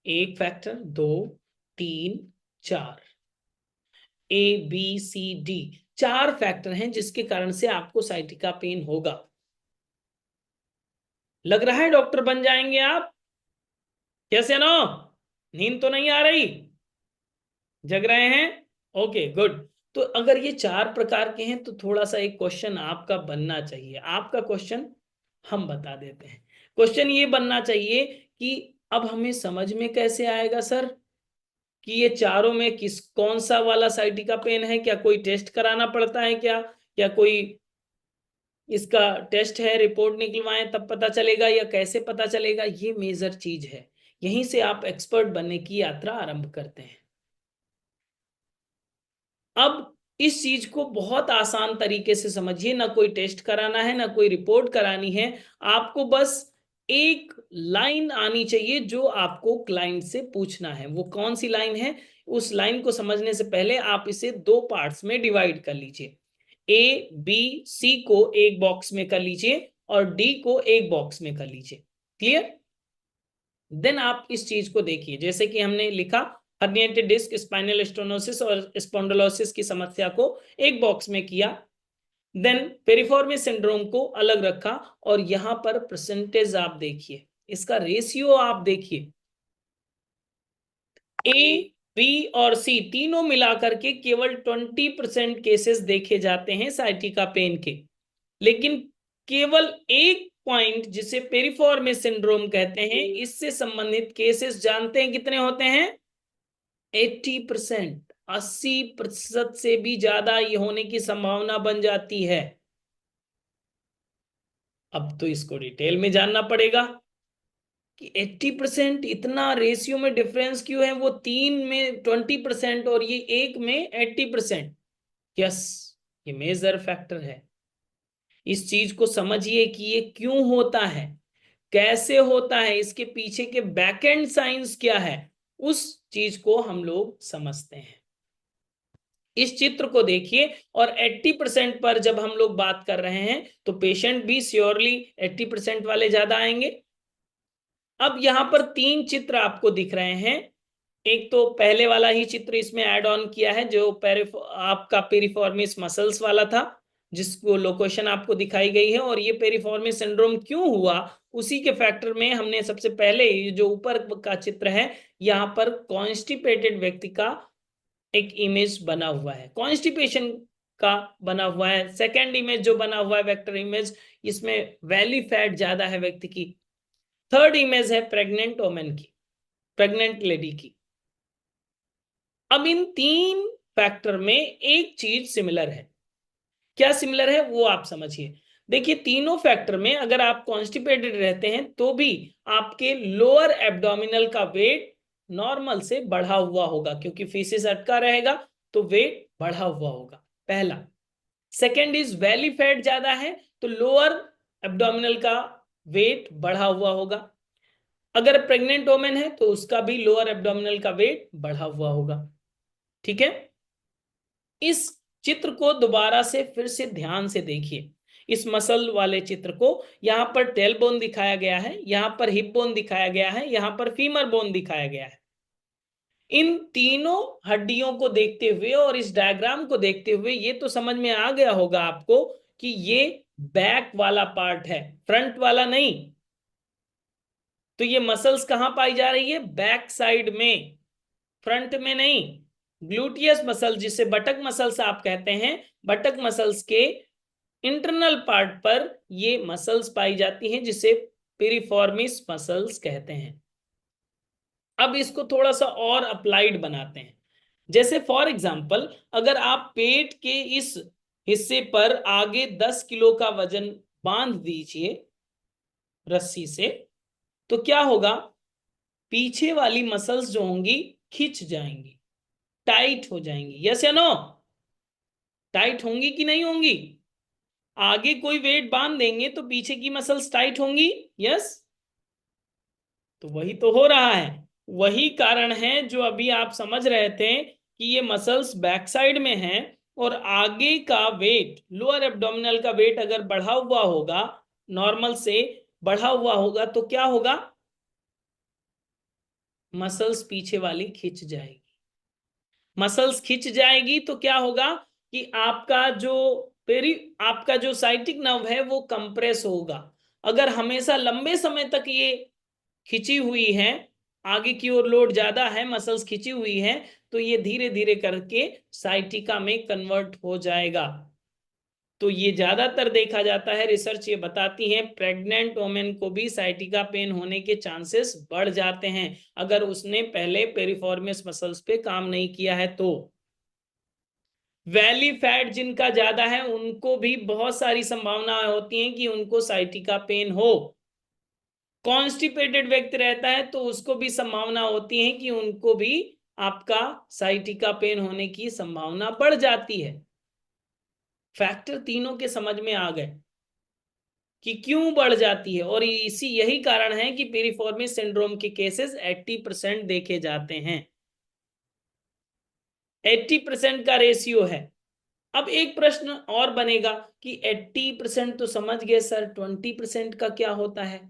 एक फैक्टर, दो, तीन, चार, ABCD, चार फैक्टर हैं जिसके कारण से आपको साइटिका पेन होगा। लग रहा है डॉक्टर बन जाएंगे आप? कैसे नो? नींद तो नहीं आ रही? जग रहे हैं? Okay good. तो अगर ये चार प्रकार के हैं तो थोड़ा सा एक क्वेश्चन आपका बनना चाहिए। आपका क्वेश्चन हम बता देते हैं। क्वेश्चन ये बनना चाहिए कि अब हमें समझ में कैसे आएगा सर कि ये चारों में किस कौन सा वाला साइटिका पेन है? क्या कोई टेस्ट कराना पड़ता है क्या? क्या कोई इसका टेस्ट है, रिपोर्ट निकलवाएं तब पता चलेगा, या कैसे पता चलेगा? ये मेजर चीज है। यहीं से आप एक्सपर्ट बनने की यात्रा आरंभ करते हैं। अब इस चीज को बहुत आसान तरीके से समझिए। ना कोई टेस्ट कराना है, ना कोई रिपोर्ट करानी है। आपको बस एक लाइन आनी चाहिए जो आपको क्लाइंट से पूछना है। वो कौन सी लाइन है? उस लाइन को समझने से पहले आप इसे दो पार्ट्स में डिवाइड कर लीजिए। ABC को एक बॉक्स में कर लीजिए और D को एक बॉक्स में कर लीजिए। क्लियर? देन आप इस चीज को देखिए, जैसे कि हमने लिखा हर्निएटेड डिस्क, स्पाइनल स्टोनोसिस और स्पॉन्डिलोसिस की समस्या को एक बॉक्स में किया। देन पेरिफॉर्मिस सिंड्रोम को अलग रखा और यहां पर परसेंटेज आप देखिए, इसका रेशियो आप देखिए। A, B और C तीनों मिलाकर के केवल 20% केसेस देखे जाते हैं साइटिका पेन के। लेकिन केवल एक पॉइंट जिसे पेरिफॉर्मिस सिंड्रोम कहते हैं, इससे संबंधित केसेस जानते हैं कितने होते हैं? 80%, 80% से भी ज्यादा ये होने की संभावना बन जाती है। अब तो इसको डिटेल में जानना पड़ेगा कि 80% इतना रेशियो में डिफरेंस क्यों है? वो तीन में 20% और ये एक में 80%। यस, ये मेजर फैक्टर है। इस चीज को समझिए कि ये क्यों होता है, कैसे होता है, इसके पीछे के बैकएंड साइंस क्या है, उस चीज को हम लोग समझते हैं। इस चित्र को देखिए और 80% पर जब हम लोग बात कर रहे हैं तो पेशेंट भी श्योरली 80% वाले ज्यादा आएंगे। अब यहां पर तीन चित्र आपको दिख रहे हैं। एक तो पहले वाला ही चित्र इसमें ऐड ऑन किया है जो आपका पेरिफॉर्मिस मसल्स वाला था, जिसको लोकेशन आपको दिखाई गई है। और ये पेरिफॉर्मिस सिंड्रोम क्यों हुआ, उसी के फैक्टर में हमने सबसे पहले जो ऊपर का चित्र है, यहाँ पर कॉन्स्टिपेटेड व्यक्ति का एक इमेज बना हुआ है, कॉन्स्टिपेशन का बना हुआ है। सेकेंड इमेज जो बना हुआ है वेक्टर इमेज, इसमें वैली फैट ज्यादा है व्यक्ति की। थर्ड इमेज है प्रेग्नेंट वोमेन की, प्रेग्नेंट लेडी की। अब इन तीन फैक्टर में एक चीज सिमिलर है। क्या सिमिलर है वो आप समझिए। देखिए तीनों फैक्टर में अगर आप कॉन्स्टिपेटेड रहते हैं तो भी आपके लोअर एब्डोमिनल का वेट नॉर्मल से बढ़ा हुआ होगा, क्योंकि फीसिस अटका रहेगा तो वेट बढ़ा हुआ होगा, पहला। सेकेंड इज वैली फैट ज्यादा है तो लोअर एब्डोमिनल का वेट बढ़ा हुआ होगा। अगर प्रेग्नेंट वोमेन है तो उसका भी लोअर एब्डोमिनल का वेट बढ़ा हुआ होगा। ठीक है? इस चित्र को दोबारा से फिर से ध्यान से देखिए। इस मसल वाले चित्र को, यहां पर टेल बोन दिखाया गया है, यहां पर हिप बोन दिखाया गया है, यहां पर फीमर बोन दिखाया गया है। इन तीनों हड्डियों को देखते हुए और इस डायग्राम को देखते हुए ये तो समझ में आ गया होगा आपको कि ये बैक वाला पार्ट है, फ्रंट वाला नहीं। तो ये मसल्स कहां पाई जा रही है? बैक साइड में, फ्रंट में नहीं। ग्लूटियस मसल जिसे बटक मसल्स आप कहते हैं, बटक मसल्स के इंटरनल पार्ट पर ये मसल्स पाई जाती हैं, जिसे पिरिफॉर्मिस मसल्स कहते हैं। अब इसको थोड़ा सा और अप्लाइड बनाते हैं। जैसे फॉर एग्जांपल, अगर आप पेट के इस हिस्से पर आगे 10 किलो का वजन बांध दीजिए रस्सी से, तो क्या होगा, पीछे वाली मसल्स जो होंगी खिंच जाएंगी, टाइट हो जाएंगी। यस या नो? टाइट होंगी कि नहीं होंगी? आगे कोई वेट बांध देंगे तो पीछे की मसल्स टाइट होंगी। यस, तो वही तो हो रहा है। वही कारण है जो अभी आप समझ रहे थे कि ये मसल्स बैक साइड में हैं, और आगे का वेट, लोअर एब्डोमिनल का वेट अगर बढ़ा हुआ होगा, नॉर्मल से बढ़ा हुआ होगा, तो क्या होगा, मसल्स पीछे वाली खिंच जाएगी। मसल्स खिंच जाएगी तो क्या होगा कि आपका जो साइटिक नर्व है वो कंप्रेस होगा। अगर हमेशा लंबे समय तक ये खिंची हुई है, आगे की ओर लोड ज्यादा है, मसल्स खिंची हुई है, तो ये धीरे धीरे करके साइटिका में कन्वर्ट हो जाएगा। तो ये ज्यादातर देखा जाता है, रिसर्च ये बताती है, प्रेग्नेंट वोमेन को भी साइटिका पेन होने के चांसेस बढ़ जाते हैं अगर उसने पहले पेरिफॉर्मियस मसल्स पे काम नहीं किया है तो। वैली फैट जिनका ज्यादा है उनको भी बहुत सारी संभावनाएं होती हैं कि उनको साइटिका पेन हो। कॉन्स्टिपेटेड व्यक्ति रहता है तो उसको भी संभावना होती है कि उनको भी आपका साइटिका पेन होने की संभावना बढ़ जाती है। फैक्टर तीनों के समझ में आ गए कि क्यों बढ़ जाती है, और यही कारण है कि पेरिफॉर्मिस सिंड्रोम के केसेस 80% देखे जाते हैं। 80% का रेशियो है। अब एक प्रश्न और बनेगा कि 80% तो समझ गए सर, 20% का क्या होता है?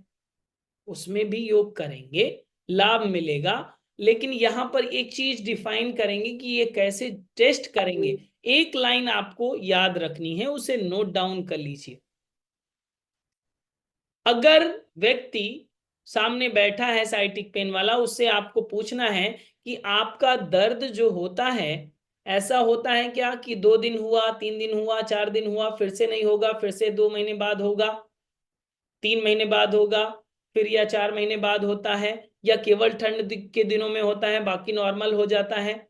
उसमें भी योग करेंगे, लाभ मिलेगा, लेकिन यहां पर एक चीज डिफाइन करेंगे कि ये कैसे टेस्ट करेंगे। एक लाइन आपको याद रखनी है, उसे नोट डाउन कर लीजिए। अगर व्यक्ति सामने बैठा है साइटिक पेन वाला, उससे आपको पूछना है कि आपका दर्द जो होता है, ऐसा होता है क्या कि 2 दिन हुआ, 3 दिन हुआ, 4 दिन हुआ, फिर से नहीं होगा, फिर से 2 महीने बाद होगा, 3 महीने बाद होगा, फिर या 4 महीने बाद होता है, या केवल ठंड के दिनों में होता है बाकी नॉर्मल हो जाता है,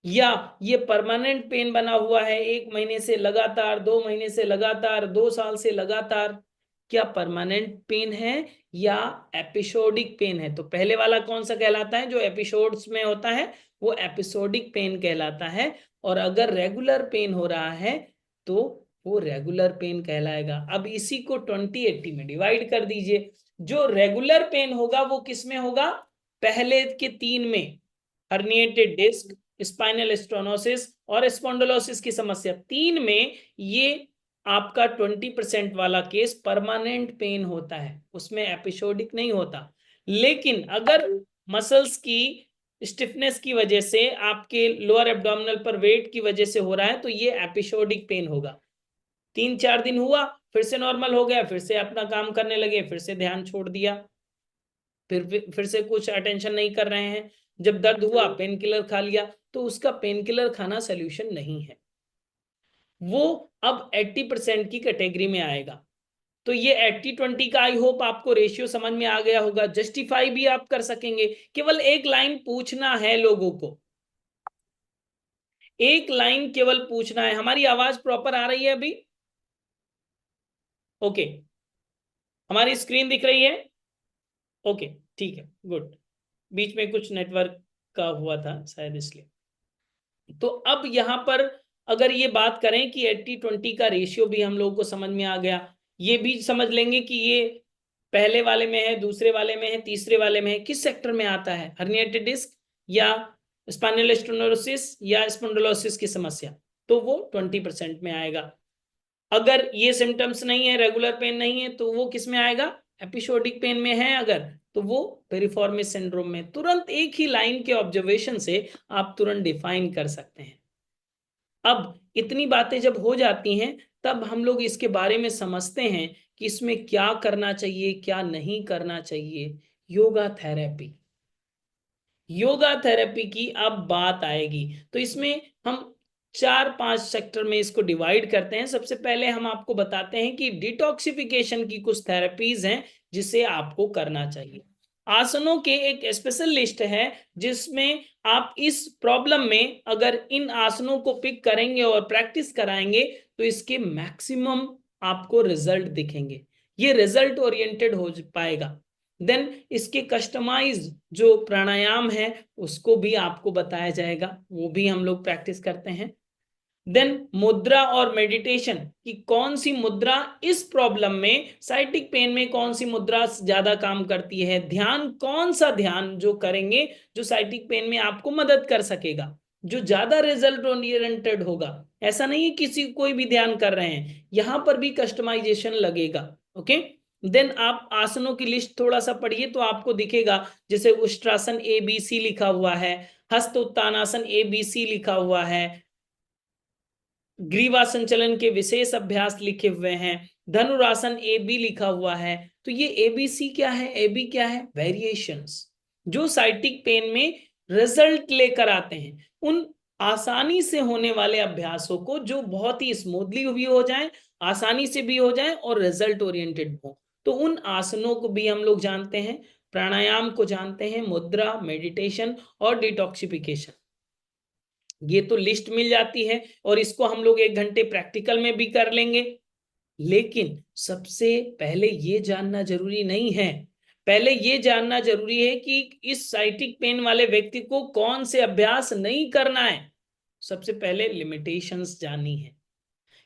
या ये परमानेंट पेन बना हुआ है 1 महीने से लगातार, 2 महीने से लगातार, 2 साल से लगातार? क्या परमानेंट पेन है या एपिसोडिक पेन है? तो पहले वाला कौन सा कहलाता है, जो एपिसोड्स में होता है, वो एपिसोडिक पेन कहलाता है। और अगर रेगुलर पेन हो रहा है तो वो रेगुलर पेन कहलाएगा। अब इसी को 20-80 में डिवाइड कर दीजिए। जो रेगुलर पेन होगा वो किस में होगा? पहले के 3 में, हर्निएटेड डिस्क, स्पाइनल स्टोनोसिस और स्पॉन्डिलोसिस की समस्या, 3 में ये आपका 20% वाला केस परमानेंट पेन होता है, उसमें एपिसोडिक नहीं होता। लेकिन अगर मसल्स की स्टिफनेस की वजह से, आपके लोअर एब्डोमिनल पर वेट की वजह से हो रहा है, तो ये एपिसोडिक पेन होगा। 3-4 दिन हुआ, फिर से नॉर्मल हो गया, फिर से अपना काम करने लगे, फिर से ध्यान छोड़ दिया, फिर से कुछ अटेंशन नहीं कर रहे हैं। जब दर्द हुआ, पेन किलर खा लिया, तो उसका पेन किलर खाना सोल्यूशन नहीं है, वो अब 80% की कैटेगरी में आएगा। तो ये 80-20 का आई होप आपको रेशियो समझ में आ गया होगा। जस्टिफाई भी आप कर सकेंगे, केवल एक लाइन पूछना है लोगों को, एक लाइन केवल पूछना है। हमारी आवाज प्रॉपर आ रही है अभी? ओके, हमारी स्क्रीन दिख रही है? ओके, ठीक है, गुड। बीच में कुछ नेटवर्क का हुआ था शायद, इसलिए। तो अब यहां पर अगर ये बात करें कि 80-20 का रेशियो भी हम लोगों को समझ में आ गया, ये भी समझ लेंगे कि ये पहले वाले में है, दूसरे वाले में है, तीसरे वाले में है, किस सेक्टर में आता है, हर्निएटेड डिस्क या स्पाइनल स्टेनोसिस या स्पॉन्डिलोसिस की समस्या, तो वो 20% में आएगा। अगर ये सिम्टम्स नहीं है, रेगुलर पेन नहीं है, तो वो किस में आएगा? एपिसोडिक पेन में है अगर, तो वो पेरिफॉर्मिस सिंड्रोम में। तुरंत एक ही लाइन के ऑब्जर्वेशन से आप तुरंत डिफाइन कर सकते हैं। अब इतनी बातें जब हो जाती हैं, तब हम लोग इसके बारे में समझते हैं कि इसमें क्या करना चाहिए, क्या नहीं करना चाहिए। योगा थेरेपी, योगा थेरेपी की अब बात आएगी, तो इसमें हम 4-5 सेक्टर में इसको डिवाइड करते हैं। सबसे पहले हम आपको बताते हैं कि डिटॉक्सिफिकेशन की कुछ थेरेपीज हैं जिसे आपको करना चाहिए। आसनों के एक स्पेशल लिस्ट है जिसमें आप इस प्रॉब्लम में अगर इन आसनों को पिक करेंगे और प्रैक्टिस कराएंगे तो इसके मैक्सिमम आपको रिजल्ट दिखेंगे। ये रिजल्ट ओरिएंटेड हो पाएगा। देन इसके कस्टमाइज जो प्राणायाम है उसको भी आपको बताया जाएगा, वो भी हम लोग प्रैक्टिस करते हैं। देन मुद्रा और मेडिटेशन कि कौन सी मुद्रा इस प्रॉब्लम में, साइटिक पेन में कौन सी मुद्रा ज्यादा काम करती है, ध्यान कौन सा ध्यान जो करेंगे जो साइटिक पेन में आपको मदद कर सकेगा, जो ज्यादा रिजल्ट ओरिएंटेड होगा। ऐसा नहीं है किसी कोई भी ध्यान कर रहे हैं, यहां पर भी कस्टमाइजेशन लगेगा। ओके। देन आप आसनों की लिस्ट थोड़ा सा पढ़िए तो आपको दिखेगा, जैसे उष्ट्रासन ABC लिखा हुआ है, हस्त उत्तानासन ABC लिखा हुआ है, ग्रीवा संचलन के विशेष अभ्यास लिखे हुए हैं, धनुरासन AB लिखा हुआ है। तो ये ABC क्या है, AB क्या है, वेरिएशंस जो साइटिक पेन में रिजल्ट लेकर आते हैं। उन आसानी से होने वाले अभ्यासों को जो बहुत ही स्मूथली भी हो जाए, आसानी से भी हो जाए और रिजल्ट ओरिएंटेड हो, तो उन आसनों को भी हम लोग जानते हैं, प्राणायाम को जानते हैं, मुद्रा, मेडिटेशन और डिटॉक्सिफिकेशन। ये तो लिस्ट मिल जाती है और इसको हम लोग 1 घंटे प्रैक्टिकल में भी कर लेंगे। लेकिन सबसे पहले ये जानना जरूरी नहीं है, पहले ये जानना जरूरी है कि इस साइटिक पेन वाले व्यक्ति को कौन से अभ्यास नहीं करना है। सबसे पहले लिमिटेशंस जाननी है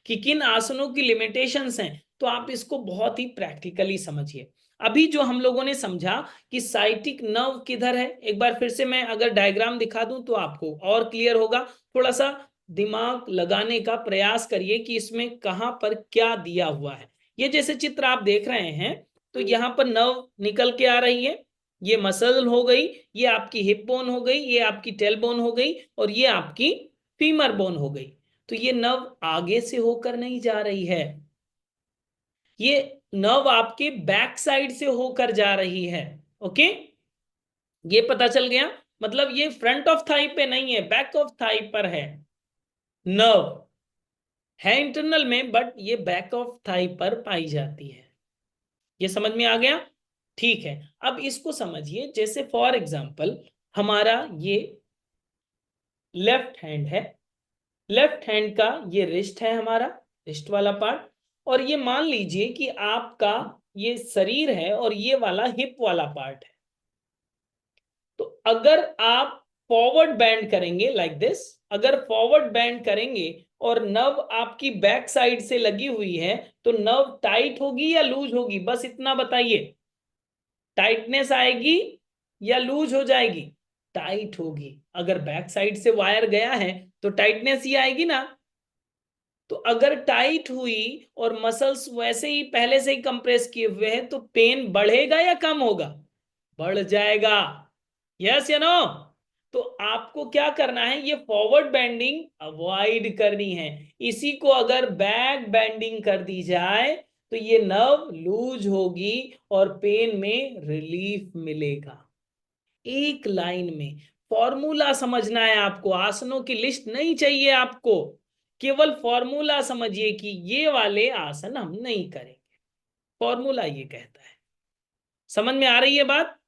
कि किन आसनों की लिमिटेशंस हैं, तो आप इसको बहुत ही प्रैक्टिकली समझिए। अभी जो हम लोगों ने समझा कि साइटिक नर्व किधर है, एक बार फिर से मैं अगर डायग्राम दिखा दूं तो आपको और क्लियर होगा। थोड़ा सा दिमाग लगाने का प्रयास करिए कि इसमें कहां पर क्या दिया हुआ है। ये जैसे चित्र आप देख रहे हैं तो यहाँ पर नर्व निकल के आ रही है, ये मसल हो गई, ये आपकी हिप बोन हो गई, ये आपकी टेल बोन हो गई और ये आपकी फीमर बोन हो गई। तो ये नर्व आगे से होकर नहीं जा रही है, ये नर्व आपके बैक साइड से होकर जा रही है। ओके, ये पता चल गया। मतलब ये फ्रंट ऑफ थाई पे नहीं है, बैक ऑफ थाई पर है। नर्व है इंटरनल में बट ये बैक ऑफ थाई पर पाई जाती है। ये समझ में आ गया? ठीक है, अब इसको समझिए। जैसे फॉर एग्जांपल हमारा ये लेफ्ट हैंड है, लेफ्ट हैंड का ये रिस्ट है, हमारा रिस्ट वाला पार्ट, और ये मान लीजिए कि आपका ये शरीर है और ये वाला हिप वाला पार्ट है। तो अगर आप फॉरवर्ड बेंड करेंगे लाइक दिस, अगर फॉरवर्ड बेंड करेंगे और नर्व आपकी बैक साइड से लगी हुई है तो नर्व टाइट होगी या लूज होगी, बस इतना बताइए। टाइटनेस आएगी या लूज हो जाएगी? टाइट होगी। अगर बैक साइड से वायर गया है तो टाइटनेस ही आएगी ना। तो अगर टाइट हुई और मसल्स वैसे ही पहले से ही कंप्रेस किए हुए हैं तो पेन बढ़ेगा या कम होगा? बढ़ जाएगा। यस या नो? तो आपको क्या करना है, ये फॉरवर्ड बेंडिंग अवॉइड करनी है। इसी को अगर बैक बेंडिंग कर दी जाए तो ये नर्व लूज होगी और पेन में रिलीफ मिलेगा। एक लाइन में फॉर्मूला समझना है आपको, आसनों की लिस्ट नहीं चाहिए आपको, केवल फॉर्मूला समझिए कि ये वाले आसन हम नहीं करेंगे। फॉर्मूला ये कहता है। समझ में आ रही है बात?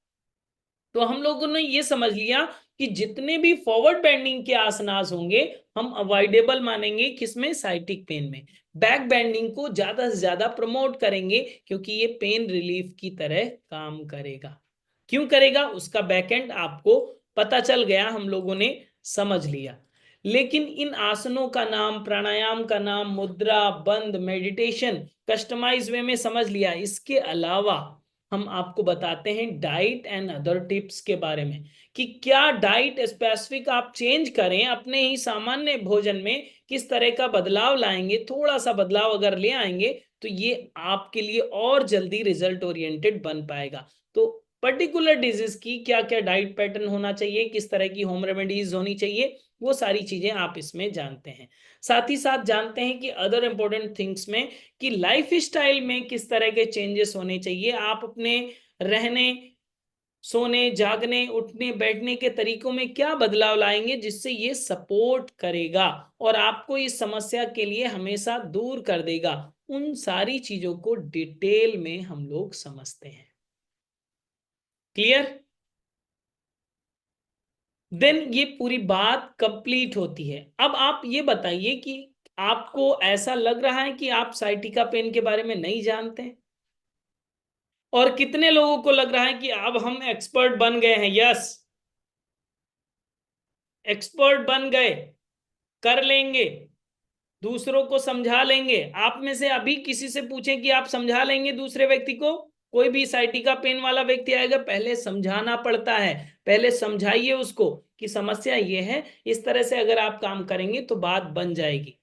तो हम लोगों ने ये समझ लिया कि जितने भी फॉरवर्ड बेंडिंग के आसनास होंगे हम अवॉइडेबल मानेंगे, किसमें? साइटिक पेन में। बैक बेंडिंग को ज्यादा से ज्यादा प्रमोट करेंगे क्योंकि ये पेन रिलीफ की तरह काम करेगा। क्यों करेगा उसका बैकएंड आपको पता चल गया, हम लोगों ने समझ लिया। लेकिन इन आसनों का नाम, प्राणायाम का नाम, मुद्रा, बंद, मेडिटेशन कस्टमाइज वे में समझ लिया। इसके अलावा हम आपको बताते हैं डाइट एंड अदर टिप्स के बारे में कि क्या डाइट स्पेसिफिक आप चेंज करें अपने ही सामान्य भोजन में, किस तरह का बदलाव लाएंगे। थोड़ा सा बदलाव अगर ले आएंगे तो ये आपके लिए और जल्दी रिजल्ट ओरिएंटेड बन पाएगा। तो पर्टिकुलर डिजीज की क्या क्या डाइट पैटर्न होना चाहिए, किस तरह की होम रेमेडीज होनी चाहिए, वो सारी चीजें आप इसमें जानते हैं। साथ ही साथ जानते हैं कि अदर इंपॉर्टेंट थिंग्स में कि लाइफ स्टाइल में किस तरह के चेंजेस होने चाहिए। आप अपने रहने सोने, जागने, उठने, बैठने के तरीकों में क्या बदलाव लाएंगे जिससे ये सपोर्ट करेगा और आपको इस समस्या के लिए हमेशा दूर कर देगा। उन सारी चीजों को डिटेल में हम लोग समझते हैं। क्लियर? देन ये पूरी बात कंप्लीट होती है। अब आप ये बताइए कि आपको ऐसा लग रहा है कि आप साइटिका पेन के बारे में नहीं जानते हैं? और कितने लोगों को लग रहा है कि अब हम एक्सपर्ट बन गए हैं? यस, एक्सपर्ट बन गए, कर लेंगे, दूसरों को समझा लेंगे। आप में से अभी किसी से पूछें कि आप समझा लेंगे दूसरे व्यक्ति को? कोई भी साइटिका पेन वाला व्यक्ति आएगा, पहले समझाना पड़ता है। पहले समझाइए उसको कि समस्या ये है, इस तरह से अगर आप काम करेंगे तो बात बन जाएगी।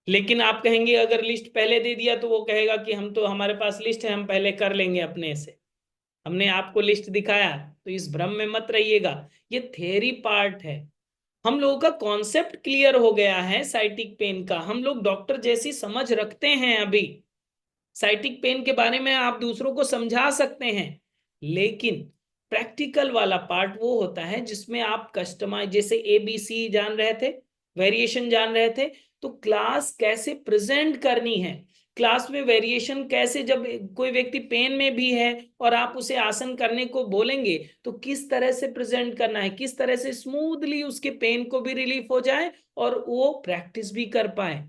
लेकिन आप कहेंगे अगर लिस्ट पहले दे दिया तो वो कहेगा कि हम तो, हमारे पास लिस्ट है, हम पहले कर लेंगे अपने से। हमने आपको लिस्ट दिखाया, तो इस भ्रम में मत रहिएगा। ये थ्योरी पार्ट है। हम लोगों का कॉन्सेप्ट क्लियर हो गया है साइटिक पेन का। हम लोग डॉक्टर जैसी समझ रखते हैं अभी। साइटिक पेन के बारे में आप दूसरों को समझा सकते हैं, लेकिन प्रैक्टिकल वाला पार्ट वो होता है जिसमें आप कस्टमाइज, जैसे ABC जान रहे थे, वेरिएशन जान रहे थे, तो क्लास कैसे प्रेजेंट करनी है, क्लास में वेरिएशन कैसे, जब कोई व्यक्ति पेन में भी है और आप उसे आसन करने को बोलेंगे तो किस तरह से प्रेजेंट करना है, किस तरह से स्मूथली उसके पेन को भी रिलीफ हो जाए और वो प्रैक्टिस भी कर पाए,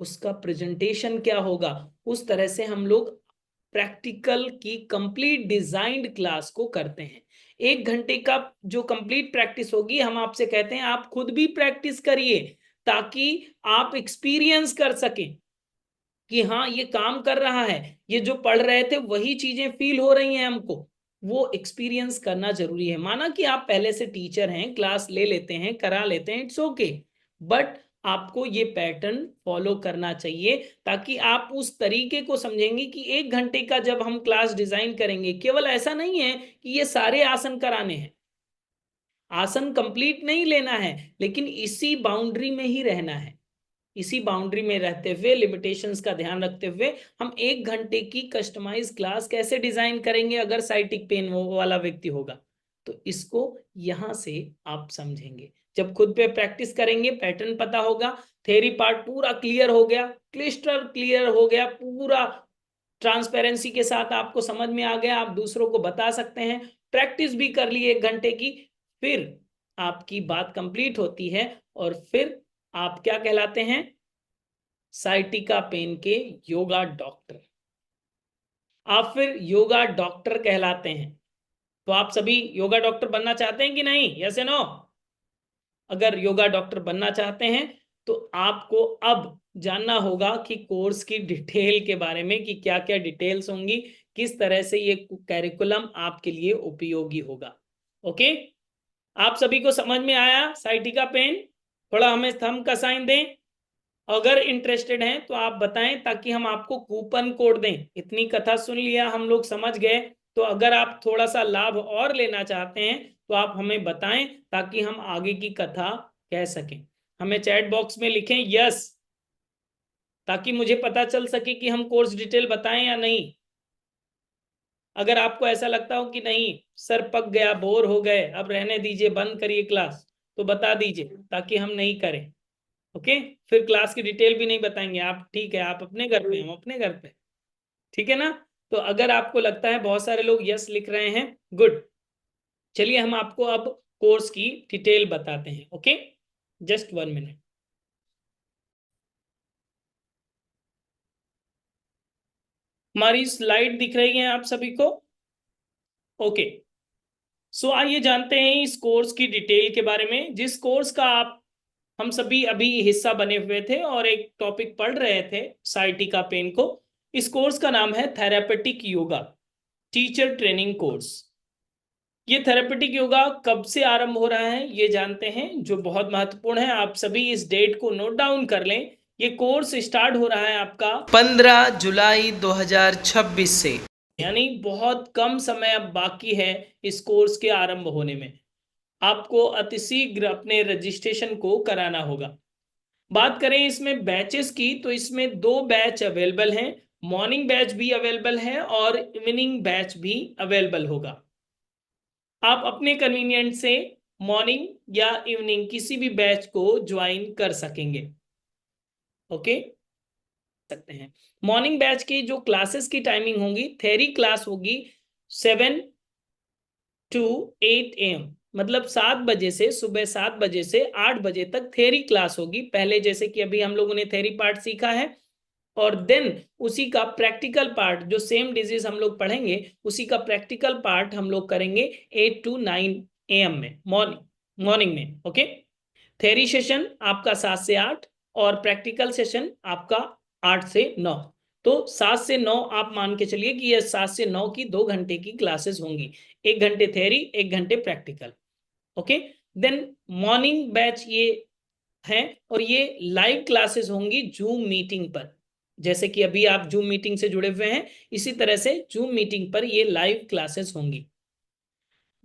उसका प्रेजेंटेशन क्या होगा, उस तरह से हम लोग प्रैक्टिकल की कंप्लीट डिजाइंड क्लास को करते हैं। 1 घंटे का जो कंप्लीट प्रैक्टिस होगी, हम आपसे कहते हैं आप खुद भी प्रैक्टिस करिए ताकि आप एक्सपीरियंस कर सकें कि हाँ ये काम कर रहा है, ये जो पढ़ रहे थे वही चीजें फील हो रही हैं हमको। वो एक्सपीरियंस करना जरूरी है। माना कि आप पहले से टीचर हैं, क्लास ले लेते हैं, करा लेते हैं, इट्स ओके, बट आपको ये पैटर्न फॉलो करना चाहिए ताकि आप उस तरीके को समझेंगे कि 1 घंटे का जब हम क्लास डिजाइन करेंगे, केवल ऐसा नहीं है कि ये सारे आसन कराने हैं, आसन कंप्लीट नहीं लेना है, लेकिन इसी बाउंड्री में ही रहना है। इसी बाउंड्री में रहते हुए, लिमिटेशंस का ध्यान रखते हुए, हम 1 घंटे की कस्टमाइज क्लास कैसे डिजाइन करेंगे अगर साइटिक पेन वाला व्यक्ति होगा। तो इसको यहां से आप समझेंगे। जब खुद पे प्रैक्टिस करेंगे, पैटर्न पता होगा, थ्योरी पार्ट पूरा क्लियर हो गया, क्लिस्टर क्लियर हो गया, पूरा ट्रांसपेरेंसी के साथ आपको समझ में आ गया, आप दूसरों को बता सकते हैं, प्रैक्टिस भी कर ली 1 घंटे की, फिर आपकी बात कंप्लीट होती है और फिर आप क्या कहलाते हैं? साइटिका पेन के योगा डॉक्टर। आप फिर योगा डॉक्टर कहलाते हैं। तो आप सभी योगा डॉक्टर बनना चाहते हैं कि नहीं? यस या नो? अगर योगा डॉक्टर बनना चाहते हैं तो आपको अब जानना होगा कि कोर्स की डिटेल के बारे में, कि क्या क्या डिटेल्स होंगी, किस तरह से ये कैरिकुलम आपके लिए उपयोगी होगा। ओके, आप सभी को समझ में आया साइटिका पेन? थोड़ा हमें थंब का साइन दें अगर इंटरेस्टेड हैं तो आप बताएं ताकि हम आपको कूपन कोड दें। इतनी कथा सुन लिया, हम लोग समझ गए, तो अगर आप थोड़ा सा लाभ और लेना चाहते हैं तो आप हमें बताएं ताकि हम आगे की कथा कह सकें। हमें चैट बॉक्स में लिखें यस, ताकि मुझे पता चल सके कि हम कोर्स डिटेल बताएं या नहीं। अगर आपको ऐसा लगता हो कि नहीं सर पक गया, बोर हो गए, अब रहने दीजिए, बंद करिए क्लास, तो बता दीजिए ताकि हम नहीं करें। ओके, फिर क्लास की डिटेल भी नहीं बताएंगे आप, ठीक है? आप अपने घर पे, हम अपने घर पे, ठीक है ना? तो अगर आपको लगता है, बहुत सारे लोग यस लिख रहे हैं, गुड। चलिए हम आपको अब कोर्स की डिटेल बताते हैं। Okay, just 1 minute. हमारी स्लाइड दिख रही है आप सभी को? ओके, सो आइए जानते हैं इस कोर्स की डिटेल के बारे में, जिस कोर्स का आप, हम सभी अभी हिस्सा बने हुए थे और एक टॉपिक पढ़ रहे थे साइटिका पेन को। इस कोर्स का नाम है therapeutic yoga teacher training course. ये थेरापेटिक योगा कब से आरंभ हो रहा है ये जानते हैं, जो बहुत महत्वपूर्ण है। आप सभी इस डेट को नोट डाउन कर लें। ये कोर्स स्टार्ट हो रहा है आपका 15 जुलाई 2026 से, यानी बहुत कम समय अब बाकी है इस कोर्स के आरंभ होने में। आपको अतिशीघ्र अपने रजिस्ट्रेशन को कराना होगा। बात करें इसमें बैचेस की, तो इसमें 2 बैच अवेलेबल हैं। मॉर्निंग बैच भी अवेलेबल है और इवनिंग बैच भी अवेलेबल होगा। आप अपने कन्वीनियंट से मॉर्निंग या इवनिंग किसी भी बैच को ज्वाइन कर सकेंगे। ओके, सकते हैं। मॉर्निंग बैच की जो क्लासेस की टाइमिंग होगी, थ्योरी क्लास होगी 7 to 8 AM, मतलब 7 बजे से, सुबह 7 बजे से 8 बजे तक थ्योरी क्लास होगी। पहले जैसे कि अभी हम लोगों ने थ्योरी पार्ट सीखा है, और देन उसी का प्रैक्टिकल पार्ट, जो सेम डिजीज हम लोग पढ़ेंगे, उसी का प्रैक्टिकल पार्ट हम लोग करेंगे 8 to 9 AM में, मॉर्निंग में। ओके, थ्योरी सेशन आपका 7 से 8 और प्रैक्टिकल सेशन आपका 8 से 9। तो 7 से 9 आप मान के चलिए कि ये 7 से 9 की 2 घंटे की क्लासेस होंगी, 1 घंटे थ्योरी 1 घंटे practical. Okay, then morning batch ये है, और ये लाइव क्लासेस होंगी जूम मीटिंग पर। जैसे कि अभी आप जूम मीटिंग से जुड़े हुए हैं, इसी तरह से जूम मीटिंग पर ये लाइव क्लासेस होंगी।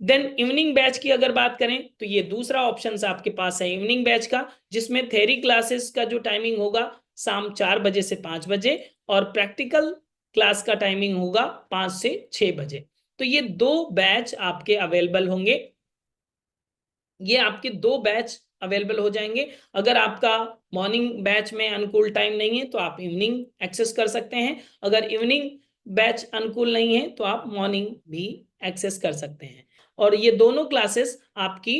देन इवनिंग बैच की अगर बात करें तो ये दूसरा ऑप्शन आपके पास है इवनिंग बैच का, जिसमें थ्योरी क्लासेस का जो टाइमिंग होगा शाम 4 बजे से 5 बजे, और प्रैक्टिकल क्लास का टाइमिंग होगा 5 से 6 बजे। तो ये 2 बैच आपके अवेलेबल होंगे, ये आपके 2 बैच अवेलेबल हो जाएंगे। अगर आपका मॉर्निंग बैच में अनुकूल टाइम नहीं है तो आप इवनिंग एक्सेस कर सकते हैं, अगर इवनिंग बैच अनुकूल नहीं है तो आप मॉर्निंग भी एक्सेस कर सकते हैं। और ये दोनों क्लासेस आपकी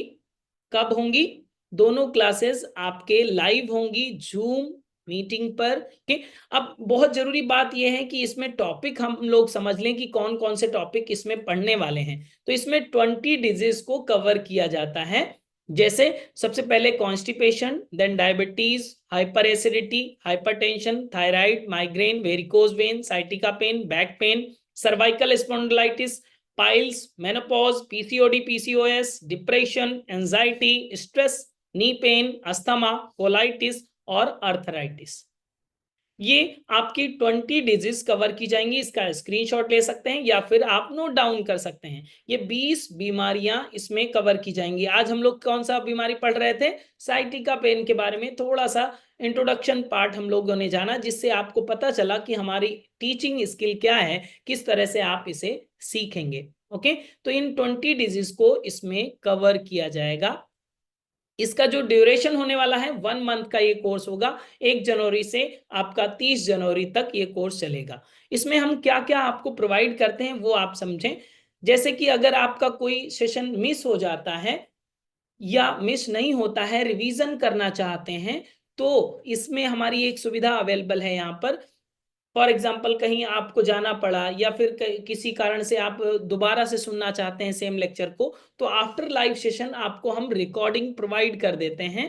कब होंगी? दोनों क्लासेस आपके लाइव होंगी जूम मीटिंग पर। कि अब बहुत जरूरी बात यह है कि इसमें टॉपिक हम लोग समझ लें कि कौन कौन से टॉपिक इसमें पढ़ने वाले हैं। तो इसमें 20 डिजीज को कवर किया जाता है, जैसे सबसे पहले constipation, then diabetes, hyper acidity, hypertension, thyroid, migraine, varicose vein, sciatica pain, back pain, cervical spondylitis, piles, menopause, PCOD, PCOS, depression, anxiety, stress, knee pain, asthma, colitis और अर्थराइटिस। ये आपकी 20 डिजीज कवर की जाएंगी। इसका स्क्रीनशॉट ले सकते हैं या फिर आप नोट डाउन कर सकते हैं। ये 20 बीमारियां इसमें कवर की जाएंगी। आज हम लोग कौन सा बीमारी पढ़ रहे थे? साइटिका पेन के बारे में थोड़ा सा इंट्रोडक्शन पार्ट हम लोगों ने जाना, जिससे आपको पता चला कि हमारी टीचिंग स्किल क्या है, किस तरह से आप इसे सीखेंगे। ओके, तो इन 20 डिजीज को इसमें कवर किया जाएगा। इसका जो ड्यूरेशन होने वाला है 1 मंथ का ये कोर्स होगा। 1 जनवरी से आपका 30 जनवरी तक ये कोर्स चलेगा। इसमें हम क्या क्या आपको प्रोवाइड करते हैं वो आप समझें। जैसे कि अगर आपका कोई सेशन मिस हो जाता है या मिस नहीं होता है, रिवीजन करना चाहते हैं, तो इसमें हमारी एक सुविधा अवेलेबल है यहाँ पर। फॉर एग्जाम्पल कहीं आपको जाना पड़ा या फिर किसी कारण से आप दोबारा से सुनना चाहते हैं सेम लेक्चर को, तो आफ्टर लाइव सेशन आपको हम रिकॉर्डिंग प्रोवाइड कर देते हैं।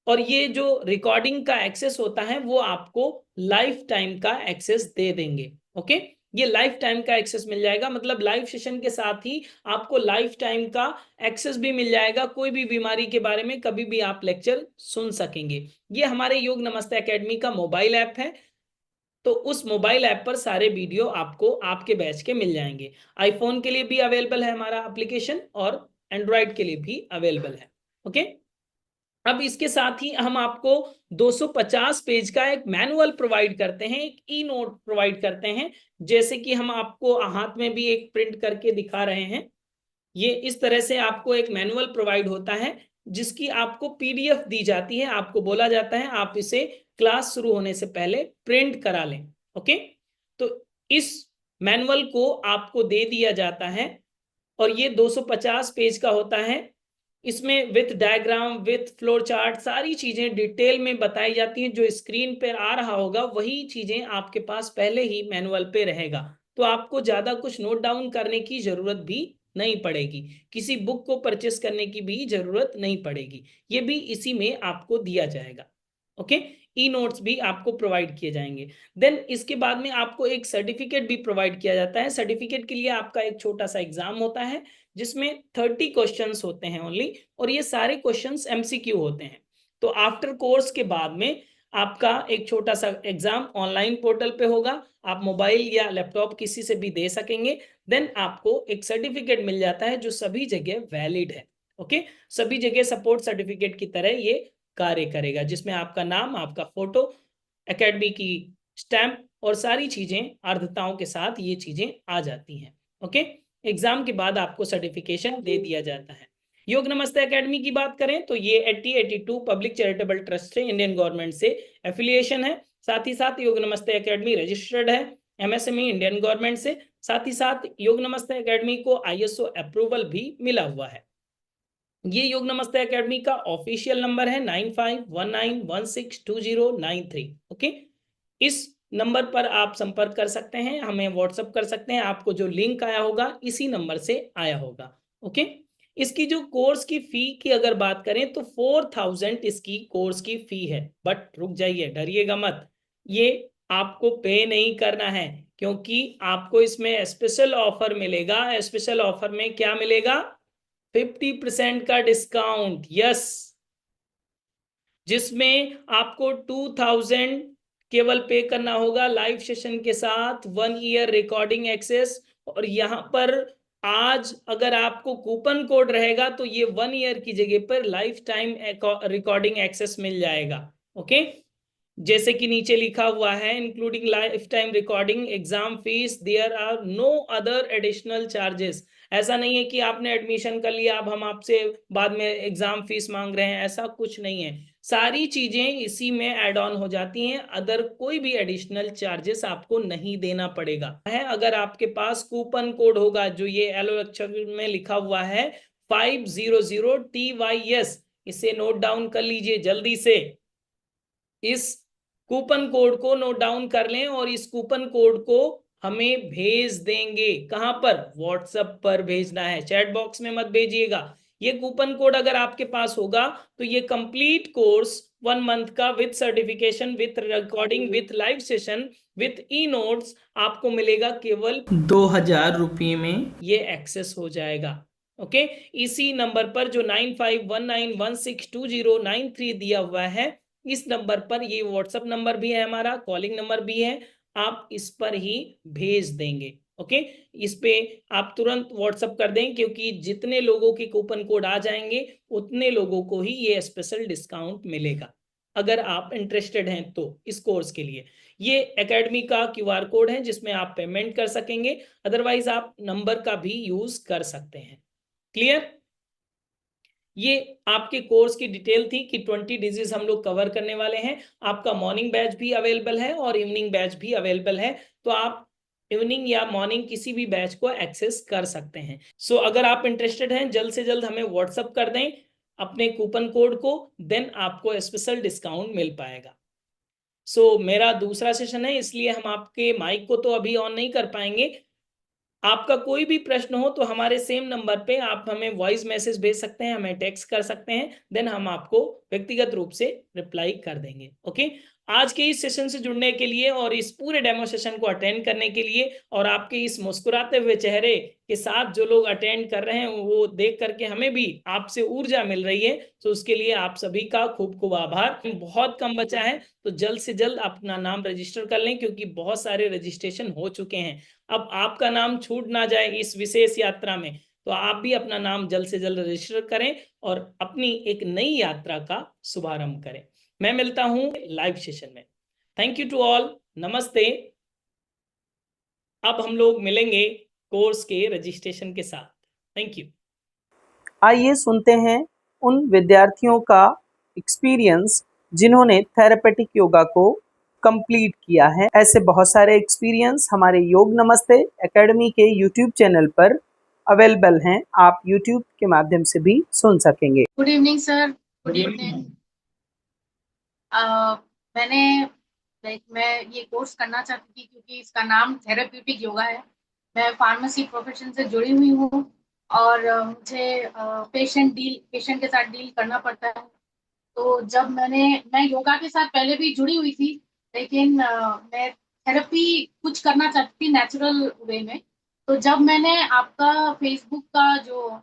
और ये जो रिकॉर्डिंग का एक्सेस होता है वो आपको लाइफ टाइम का एक्सेस दे देंगे। ओके, ये लाइफ टाइम का एक्सेस मिल जाएगा, मतलब लाइव सेशन के साथ ही आपको लाइफ टाइम का एक्सेस भी मिल जाएगा। कोई भी बीमारी के बारे में कभी भी आप लेक्चर सुन सकेंगे। ये हमारे योग नमस्ते एकेडमी का मोबाइल ऐप है, तो उस मोबाइल ऐप पर सारे वीडियो आपको आपके बैच के मिल जाएंगे। आईफोन के लिए भी अवेलेबल है हमारा एप्लीकेशन, और एंड्रॉयड के लिए भी अवेलेबल है। ओके, अब इसके साथ ही हम आपको 250 पेज का एक मैनुअल प्रोवाइड करते हैं, एक ई नोट प्रोवाइड करते हैं। जैसे कि हम आपको हाथ में भी एक प्रिंट करके दिखा रहे हैं, ये इस तरह से आपको एक मैनुअल प्रोवाइड होता है, जिसकी आपको पीडीएफ दी जाती है। आपको बोला जाता है आप इसे क्लास शुरू होने से पहले प्रिंट करा लें। ओके, तो इस मैनुअल को आपको दे दिया जाता है, और ये 250 पेज का होता है। इसमें with diagram, with floor chart, सारी चीजें डिटेल में बताई जाती हैं। जो स्क्रीन पर आ रहा होगा वही चीजें आपके पास पहले ही मैनुअल पे रहेगा, तो आपको ज्यादा कुछ नोट डाउन करने की जरूरत भी नहीं पड़ेगी, किसी बुक को परचेस करने की भी जरूरत नहीं पड़ेगी। ये भी इसी में आपको दिया जाएगा। ओके, ई नोट्स भी आपको प्रोवाइड किए जाएंगे। देन इसके बाद में आपको एक सर्टिफिकेट भी प्रोवाइड किया जाता है। सर्टिफिकेट के लिए आपका एक छोटा सा एग्जाम होता है, जिसमें 30 क्वेश्चंस होते हैं ओनली, और ये सारे क्वेश्चंस एमसीक्यू होते हैं। तो आफ्टर कोर्स के बाद में आपका एक छोटा सा एग्जाम ऑनलाइन पोर्टल पे होगा, आप मोबाइल या लैपटॉप किसी से भी दे सकेंगे। देन आपको एक सर्टिफिकेट मिल जाता है जो सभी जगह वैलिड है। ओके, सभी जगह सपोर्ट सर्टिफिकेट की तरह ये कार्य करेगा, जिसमें आपका नाम, आपका फोटो, एकेडमी की स्टैंप और सारी चीजें अर्धताओं के साथ ये चीजें आ जाती हैं। ओके, एग्जाम के बाद आपको सर्टिफिकेशन दे दिया जाता है। योग नमस्ते एकेडमी की बात करें तो ये 8082 पब्लिक चैरिटेबल ट्रस्ट से इंडियन गवर्नमेंट से एफिलिएशन है। साथ ही साथ योग नमस्ते एकेडमी रजिस्टर्ड है एमएसएमई इंडियन गवर्नमेंट से। साथ ही साथ योग नमस्ते एकेडमी को आईएसओ अप्रूवल भी मिला हुआ है। ये योग नमस्ते एकेडमी का ऑफिशियल नंबर है 9519162093। ओके, इस नंबर पर आप संपर्क कर सकते हैं, हमें व्हाट्सएप कर सकते हैं। आपको जो लिंक आया होगा इसी नंबर से आया होगा। ओके, इसकी जो कोर्स की फी की अगर बात करें तो 4000 इसकी कोर्स की फी है। बट रुक जाइए, डरिएगा मत, ये आपको पे नहीं करना है, क्योंकि आपको इसमें स्पेशल ऑफर मिलेगा। स्पेशल ऑफर में क्या मिलेगा? 50% का डिस्काउंट। यस, जिसमें आपको 2000 केवल पे करना होगा लाइव सेशन के साथ, 1 ईयर रिकॉर्डिंग एक्सेस। और यहाँ पर आज अगर आपको कूपन कोड रहेगा तो ये 1 ईयर की जगह पर लाइफ टाइम रिकॉर्डिंग एक्सेस मिल जाएगा। ओके, जैसे कि नीचे लिखा हुआ है, including life time recording, exam fees, there are no other additional charges. ऐसा नहीं है कि आपने एडमिशन कर लिया अब हम आपसे बाद में एग्जाम फीस मांग रहे हैं, ऐसा कुछ नहीं है। सारी चीजें इसी में ऐड ऑन हो जाती हैं, अदर कोई भी एडिशनल चार्जेस आपको नहीं देना पड़ेगा है। अगर आपके पास कूपन कोड होगा जो ये येलो अक्षर में लिखा हुआ है 500TYS, इसे नोट डाउन कर लीजिए जल्दी से। इस कूपन कोड को नोट डाउन कर लें और इस कूपन कोड को हमें भेज देंगे। कहां पर? व्हाट्सएप पर भेजना है, चैट बॉक्स में मत भेजिएगा। ये कूपन कोड अगर आपके पास होगा तो ये कंप्लीट कोर्स 1 मंथ का with certification, with recording, with live session, with e notes आपको मिलेगा केवल 2000 रुपये में ये एक्सेस हो जाएगा। ओके, इसी नंबर पर जो 9519162093 दिया हुआ है, इस नंबर पर, ये व्हाट्सएप नंबर भी है हमारा, कॉलिंग नंबर भी है, आप इस पर ही भेज देंगे। ओके, इस पे आप तुरंत व्हाट्सएप कर दें, क्योंकि जितने लोगों के कूपन कोड आ जाएंगे उतने लोगों को ही ये स्पेशल डिस्काउंट मिलेगा। अगर आप इंटरेस्टेड हैं तो इस कोर्स के लिए ये एकेडमी का क्यूआर कोड है जिसमें आप पेमेंट कर सकेंगे, अदरवाइज आप नंबर का भी यूज कर सकते हैं। क्लियर? ये आपके कोर्स की डिटेल थी कि 20 डिजीज हम लोग कवर करने वाले हैं। आपका मॉर्निंग बैच भी अवेलेबल है और इवनिंग बैच भी अवेलेबल है, तो आप इवनिंग या मॉर्निंग किसी भी बैच को एक्सेस कर सकते हैं। सो अगर आप इंटरेस्टेड हैं जल्द से जल्द हमें व्हाट्सअप कर दें अपने कूपन कोड को, देन आपको स्पेशल डिस्काउंट मिल पाएगा। सो मेरा दूसरा सेशन है, इसलिए हम आपके माइक को तो अभी ऑन नहीं कर पाएंगे। आपका कोई भी प्रश्न हो तो हमारे सेम नंबर पे आप हमें वॉइस मैसेज भेज सकते हैं, हमें टेक्स्ट कर सकते हैं, देन हम आपको व्यक्तिगत रूप से रिप्लाई कर देंगे। ओके, आज के इस सेशन से जुड़ने के लिए और इस पूरे डेमो सेशन को अटेंड करने के लिए और आपके इस मुस्कुराते हुए चेहरे के साथ जो लोग अटेंड कर रहे हैं वो देख करके हमें भी आपसे ऊर्जा मिल रही है, तो उसके लिए आप सभी का खूब खूब आभार। बहुत कम बचा है तो जल्द से जल्द अपना नाम रजिस्टर कर लें, क्योंकि बहुत सारे रजिस्ट्रेशन हो चुके हैं। अब आपका नाम छूट ना जाए इस विशेष यात्रा में, तो आप भी अपना नाम जल्द से जल्द रजिस्टर करें और अपनी एक नई यात्रा का शुभारंभ करें। मैं मिलता हूं लाइव सेशन में। थैंक यू टू ऑल, नमस्ते। अब हम लोग मिलेंगे कोर्स के रजिस्ट्रेशन के साथ। Thank you. आइए सुनते हैं उन विद्यार्थियों का एक्सपीरियंस जिन्होंने थेरेपेटिक योगा को कंप्लीट किया है। ऐसे बहुत सारे एक्सपीरियंस हमारे योग नमस्ते एकेडमी के यूट्यूब चैनल पर अवेलेबल हैं, आप यूट्यूब के माध्यम से भी सुन सकेंगे। Good evening sir. Good evening. मैं ये कोर्स करना चाहती थी क्योंकि इसका नाम थेरेप्यूटिक योगा है। मैं फार्मेसी प्रोफेशन से जुड़ी हुई हूँ और मुझे पेशेंट के साथ डील करना पड़ता है। तो जब मैं योगा के साथ पहले भी जुड़ी हुई थी, लेकिन मैं थेरेपी कुछ करना चाहती थी नेचुरल वे में। तो जब मैंने आपका फेसबुक का जो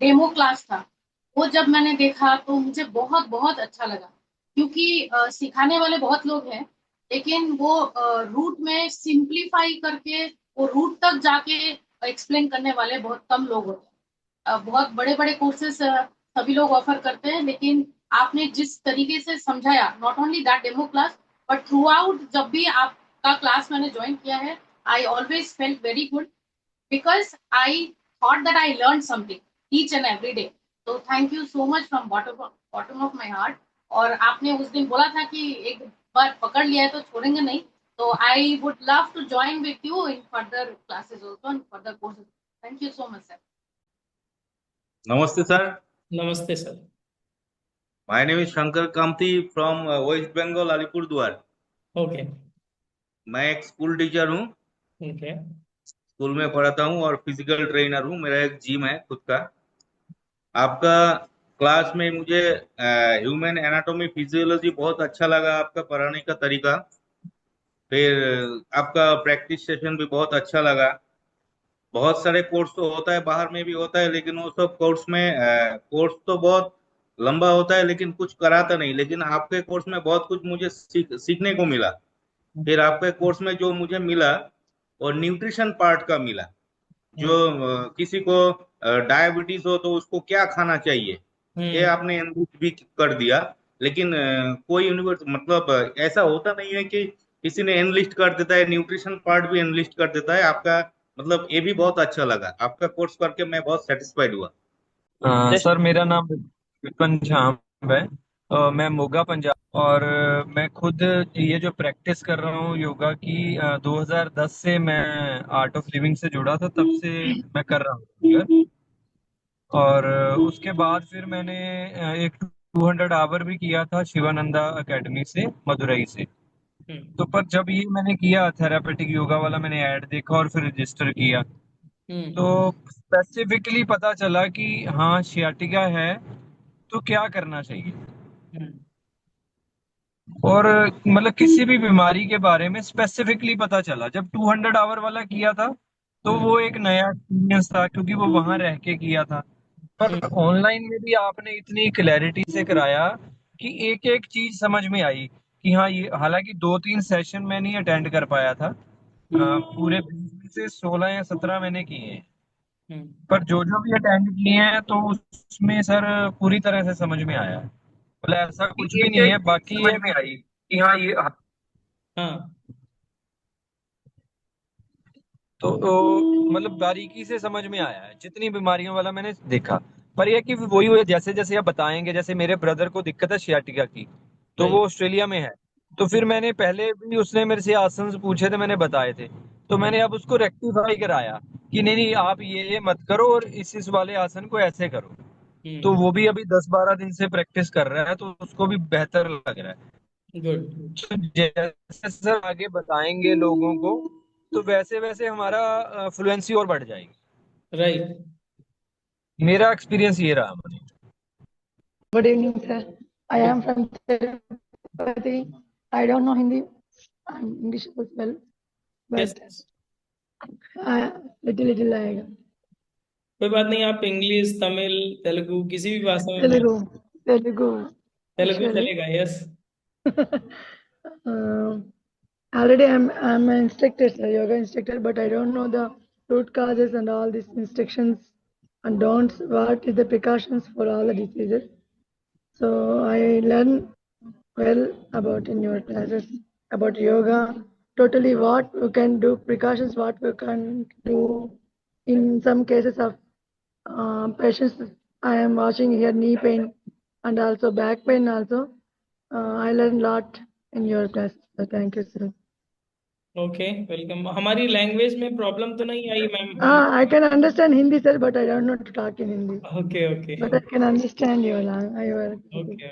डेमो क्लास था वो जब मैंने देखा तो मुझे बहुत बहुत अच्छा लगा, क्योंकि सिखाने वाले बहुत लोग हैं, लेकिन वो रूट में सिंप्लीफाई करके वो रूट तक जाके एक्सप्लेन करने वाले बहुत कम लोग होते हैं। बहुत बड़े बड़े कोर्सेस सभी लोग ऑफर करते हैं, लेकिन आपने जिस तरीके से समझाया, not only that demo class but through out, जब भी आप का क्लास मैंने ज्वाइन किया है, I always felt very good because I thought that I learned something each and every day. So thank you so much from bottom of my heart. और आपने उस दिन बोला था कि एक बार पकड़ लिया है तो छोड़ेंगे नहीं, तो I would love to join with you in further classes also and further courses. Thank you so much, sir. Namaste, sir. नमस्ते sir. My name is Shankar Kamti from West Bengal, Alipurduar. Okay. मैं एक स्कूल टीचर हूँ, ओके. स्कूल में पढ़ाता हूँ और फिजिकल ट्रेनर हूँ। मेरा एक जिम है खुद का। आपका क्लास में मुझे ह्यूमन एनाटॉमी फिजियोलॉजी बहुत अच्छा लगा, आपका पढ़ाने का तरीका। फिर आपका प्रैक्टिस सेशन भी बहुत अच्छा लगा। बहुत सारे कोर्स तो होता है, बाहर में भी होता है, लेकिन वो सब कोर्स में कोर्स तो बहुत लंबा होता है लेकिन कुछ कराता नहीं। लेकिन आपके कोर्स में बहुत कुछ मुझे सीखने को मिला। फिर आपके कोर्स में जो मुझे मिला और न्यूट्रिशन पार्ट का मिला, जो किसी को डायबिटीज हो तो उसको क्या खाना चाहिए, ये आपने एनलिस्ट भी कर दिया। लेकिन कोई यूनिवर्स मतलब ऐसा होता नहीं है कि किसी ने एनलिस्ट कर देता है, न्यूट्रिशन पार्ट भी एनलिस्ट कर देता है। आपका मतलब ये भी बहुत अच्छा लगा, आपका कोर्स करके मैं बहुत सेटिस्फाइड हुआ। सर मेरा नाम विपिन झाम है। मैं मोगा पंजाब और मैं खुद ये जो प्रैक्टिस कर रहा हूँ योगा की 2010 से मैं आर्ट ऑफ लिविंग से जुड़ा था, तब से मैं कर रहा हूँ। और उसके बाद फिर मैंने एक 200 आवर भी किया था शिवानंदा एकेडमी से, मदुरई से। तो पर जब ये मैंने किया थेरापेटिक योगा वाला, मैंने ऐड देखा और फिर रजिस्टर किया, तो स्पेसिफिकली पता चला कि हाँ शियाटिका है, तो क्या करना चाहिए। और मतलब किसी भी बीमारी के बारे में स्पेसिफिकली पता चला जब 200 आवर वाला किया था। तो वो एक नया एक्सपीरियंस था क्योंकि वो वहां रह के किया था। पर ऑनलाइन में भी आपने इतनी क्लैरिटी से कराया कि एक एक चीज समझ में आई कि हाँ ये, हालांकि 2-3 सेशन मैं नहीं अटेंड कर पाया था, पूरे 20 में से 16 या 17 मैंने किए हैं। पर जो जो भी अटेंड किए हैं तो उसमें सर पूरी तरह से समझ में आया है। मतलब ऐसा कुछ भी नहीं है, बाकी समझ ये में आई कि हाँ ये हाँ. तो मतलब बारीकी से समझ में आया है, जितनी बीमारियों वाला मैंने देखा। पर यह कि वही हुए, जैसे जैसे आप बताएंगे, जैसे मेरे ब्रदर को दिक्कत है सियाटिका की, तो वो ऑस्ट्रेलिया में है। तो फिर मैंने पहले भी, उसने मेरे से आसन पूछे थे, मैंने बताए थे, तो मैंने अब उसको रेक्टिफाई कराया कि नहीं नहीं आप ये मत करो और इस वाले आसन को ऐसे करो। तो वो भी अभी 10-12 दिन से प्रैक्टिस कर रहा है, तो उसको भी बेहतर लग रहा है। गुड. तो जैसे सर आगे बताएंगे लोगों को, तो वैसे वैसे हमारा फ्लुएंसी और बढ़ जाएगी। राइट. मेरा एक्सपीरियंस ये रहा मुझे। Good evening, sir. I am from Tirupati. I don't know Hindi. I'm English as well, Yes. but little आएगा. कोई बात नहीं, आप इंग्लिश, तमिल, तेलुगु किसी भी भाषा में तेलुगु तेलुगु actually. चलेगा. Yes. Already I'm an instructor, sir, yoga instructor, but I don't know the root causes and all these instructions and don'ts. What is the precautions for all the diseases? So I learn well about in your classes about yoga. Totally, what we can do, precautions, what we can do in some cases of patients. I am watching here knee pain and also back pain also. I learned a lot in your class. So thank you, sir. Okay, welcome. हमारी लैंग्वेज में प्रॉब्लम तो नहीं आई ma'am? I can understand Hindi, sir, but I don't know to talk in Hindi. Okay. Okay. But I can understand your language. Okay.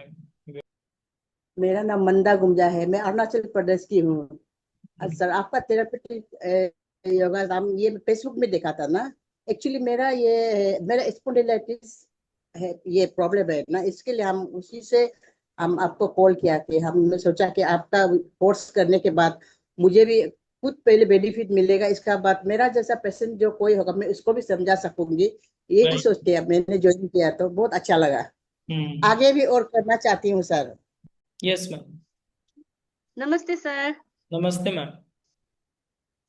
मेरा नाम मंदा गुंजा है, मैं अरुणाचल प्रदेश की हूँ। सर आपका थेरापेटिक योगा नाम ये फेसबुक में देखा था ना। एक्चुअली मेरा स्पॉन्डिलाइटिस है, ये प्रॉब्लम है ना, इसके लिए हम उसी से हम आपको कॉल किया कि हमने सोचा कि आपका कोर्स करने के बाद मुझे भी खुद पहले बेनिफिट मिलेगा, इसका बाद मेरा जैसा पेशेंट जो कोई होगा मैं उसको भी समझा सकूंगी, यही सोच के मैंने ज्वाइन किया, तो बहुत अच्छा लगा। आगे भी और करना चाहती हूँ सर। Yes ma'am. नमस्ते सर। नमस्ते मैम.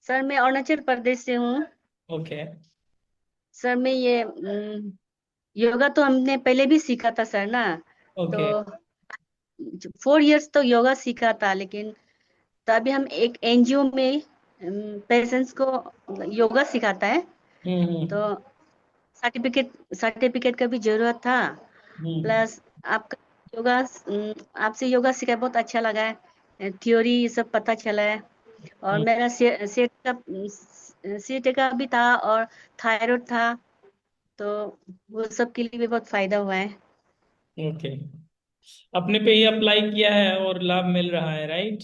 सर मैं अरुणाचल प्रदेश से हूँ। ओके. सर मैं ये योगा तो हमने पहले भी सीखा था सर ना। ओके. तो 4 इयर्स तो योगा सीखा था, लेकिन तो अभी हम एक एनजीओ में पेशेंट्स को योगा सिखाता है, तो सर्टिफिकेट सर्टिफिकेट का भी जरूरत था। प्लस आपका योगा आपसे योगा सीखा बहुत अच्छा लगा है, थ्योरी ये सब पता चला है। और मेरा सीट का भी था और थायराइड था, तो वो सब के लिए भी बहुत फायदा हुआ है। ओके, अपने पे ही अप्लाई किया है और लाभ मिल रहा है, राइट?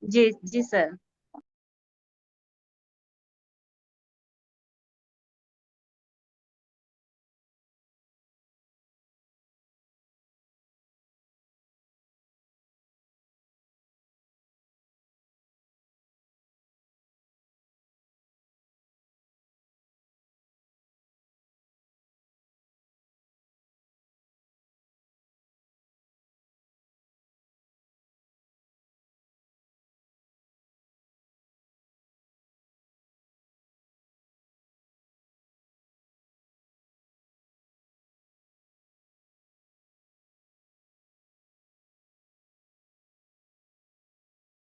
जी जी सर।